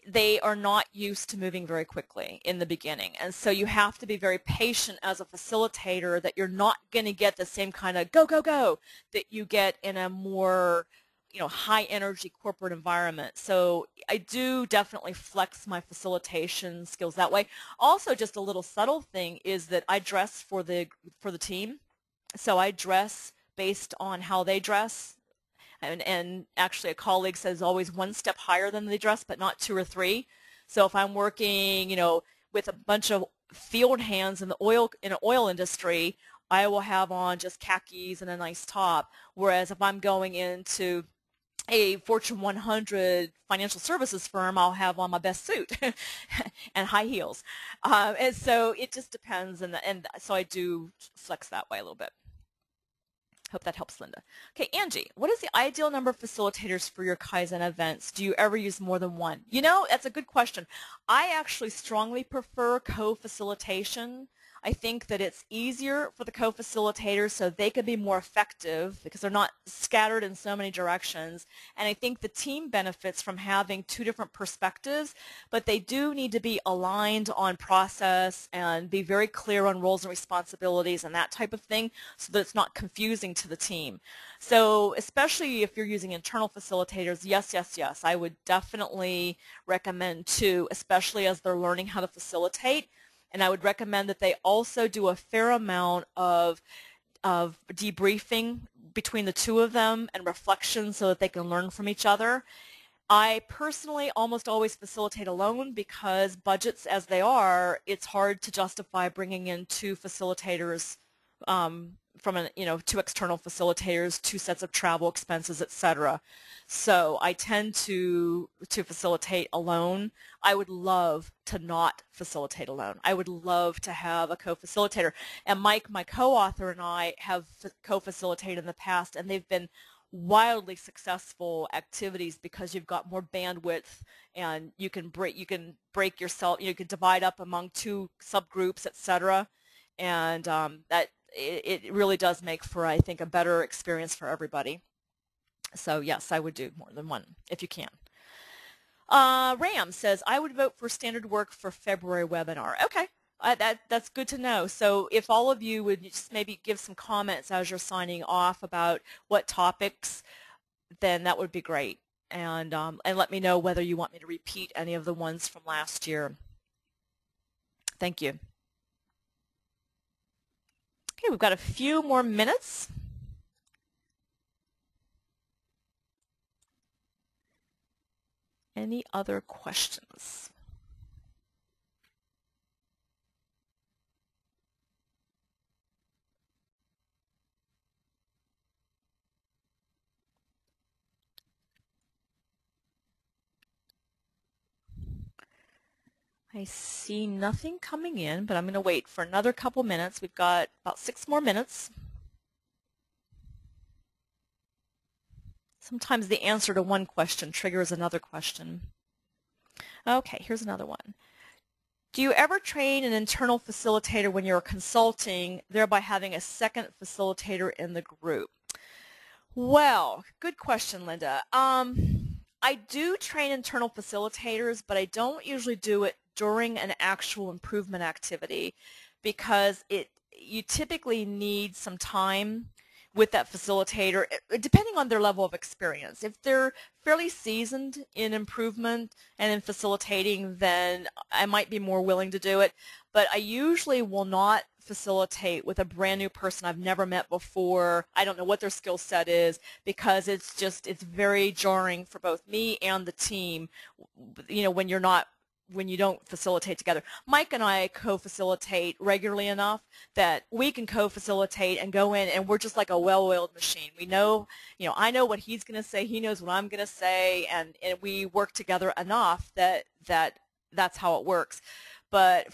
They are not used to moving very quickly in the beginning. And so you have to be very patient as a facilitator that you're not going to get the same kind of go, go, go that you get in a more high energy corporate environment. So I do definitely flex my facilitation skills that way. Also, just a little subtle thing is that I dress for the team. So I dress based on how they dress. And actually a colleague says always one step higher than they dress, but not 2 or 3. So if I'm working, with a bunch of field hands in an oil industry, I will have on just khakis and a nice top. Whereas if I'm going into a Fortune 100 financial services firm, I'll have on my best suit and high heels. And so it just depends, and so I do flex that way a little bit. Hope that helps, Linda. Okay, Angie, what is the ideal number of facilitators for your Kaizen events? Do you ever use more than one? That's a good question. I actually strongly prefer co-facilitation. I think that it's easier for the co-facilitators so they can be more effective because they're not scattered in so many directions. And I think the team benefits from having 2 different perspectives, but they do need to be aligned on process and be very clear on roles and responsibilities and that type of thing so that it's not confusing to the team. So especially if you're using internal facilitators, yes, I would definitely recommend 2, especially as they're learning how to facilitate. And I would recommend that they also do a fair amount of debriefing between the 2 of them and reflection so that they can learn from each other. I personally almost always facilitate alone because budgets as they are, it's hard to justify bringing in 2 facilitators from two external facilitators, 2 sets of travel expenses, etc. So I tend to facilitate alone. I would love to not facilitate alone. I would love to have a co-facilitator. And Mike, my co-author, and I have co-facilitated in the past, and they've been wildly successful activities because you've got more bandwidth, and you can break yourself, you can divide up among 2 subgroups, etc. And that it really does make for, I think, a better experience for everybody. So yes, I would do more than one if you can. Ram says, I would vote for standard work for February webinar. Okay, that's good to know. So if all of you would just maybe give some comments as you're signing off about what topics, then that would be great. And let me know whether you want me to repeat any of the ones from last year. Thank you. Okay, we've got a few more minutes. Any other questions? I see nothing coming in, but I'm going to wait for another couple minutes. We've got about 6 more minutes. Sometimes the answer to one question triggers another question. Okay, here's another one. Do you ever train an internal facilitator when you're consulting, thereby having a second facilitator in the group? Well, good question, Linda. I do train internal facilitators, but I don't usually do it during an actual improvement activity because you typically need some time with that facilitator, depending on their level of experience. If they're fairly seasoned in improvement and in facilitating, then I might be more willing to do it. But I usually will not facilitate with a brand new person I've never met before. I don't know what their skill set is, because it's very jarring for both me and the team, when you don't facilitate together. Mike and I co-facilitate regularly enough that we can co-facilitate and go in, and we're just like a well-oiled machine. We know, I know what he's going to say, he knows what I'm going to say, and we work together enough that's how it works. But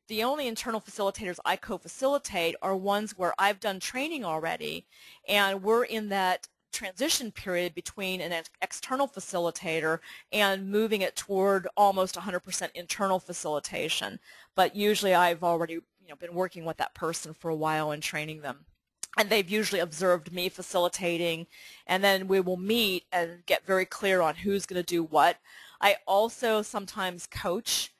the only internal facilitators I co-facilitate are ones where I've done training already, and we're in that transition period between an external facilitator and moving it toward almost 100% internal facilitation. But usually I've already been working with that person for a while and training them. And they've usually observed me facilitating, and then we will meet and get very clear on who's going to do what. I also sometimes coach.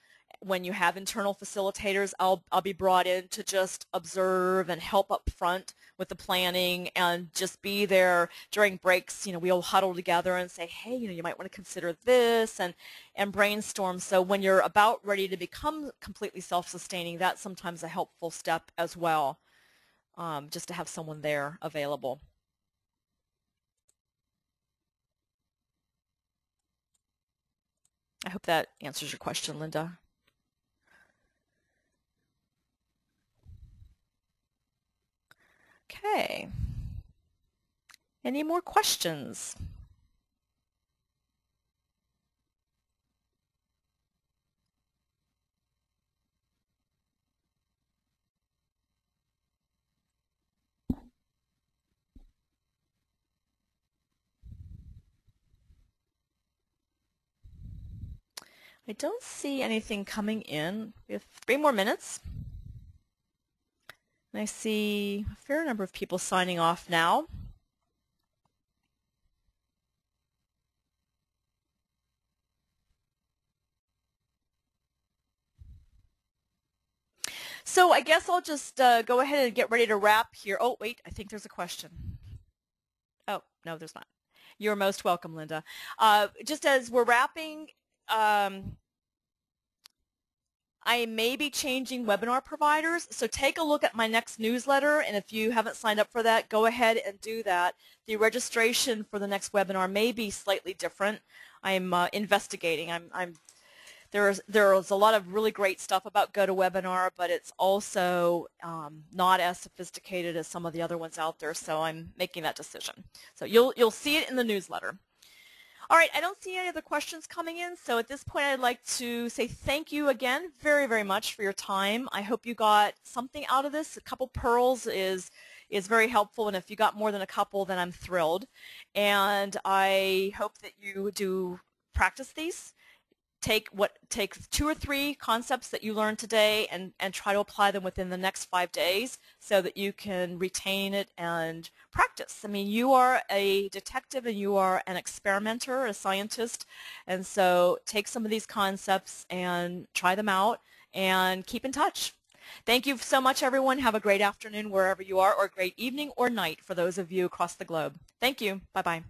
When you have internal facilitators, I'll be brought in to just observe and help up front with the planning and just be there during breaks. We'll huddle together and say, hey, you might want to consider this, and brainstorm. So when you're about ready to become completely self-sustaining, that's sometimes a helpful step as well, just to have someone there available. I hope that answers your question, Linda. Okay. Any more questions? I don't see anything coming in. We have 3 more minutes. And I see a fair number of people signing off now. So I guess I'll just go ahead and get ready to wrap here. Oh, wait, I think there's a question. Oh, no, there's not. You're most welcome, Linda. Just as we're wrapping, I may be changing webinar providers, so take a look at my next newsletter, and if you haven't signed up for that, go ahead and do that. The registration for the next webinar may be slightly different. I'm investigating. There's a lot of really great stuff about GoToWebinar, but it's also not as sophisticated as some of the other ones out there, so I'm making that decision. So you'll see it in the newsletter. All right, I don't see any other questions coming in, so at this point I'd like to say thank you again very, very much for your time. I hope you got something out of this. A couple pearls is very helpful, and if you got more than a couple, then I'm thrilled. And I hope that you do practice these. Take 2 or 3 concepts that you learned today and try to apply them within the next 5 days so that you can retain it and practice. I mean, you are a detective and you are an experimenter, a scientist, and so take some of these concepts and try them out and keep in touch. Thank you so much, everyone. Have a great afternoon wherever you are, or a great evening or night for those of you across the globe. Thank you. Bye-bye.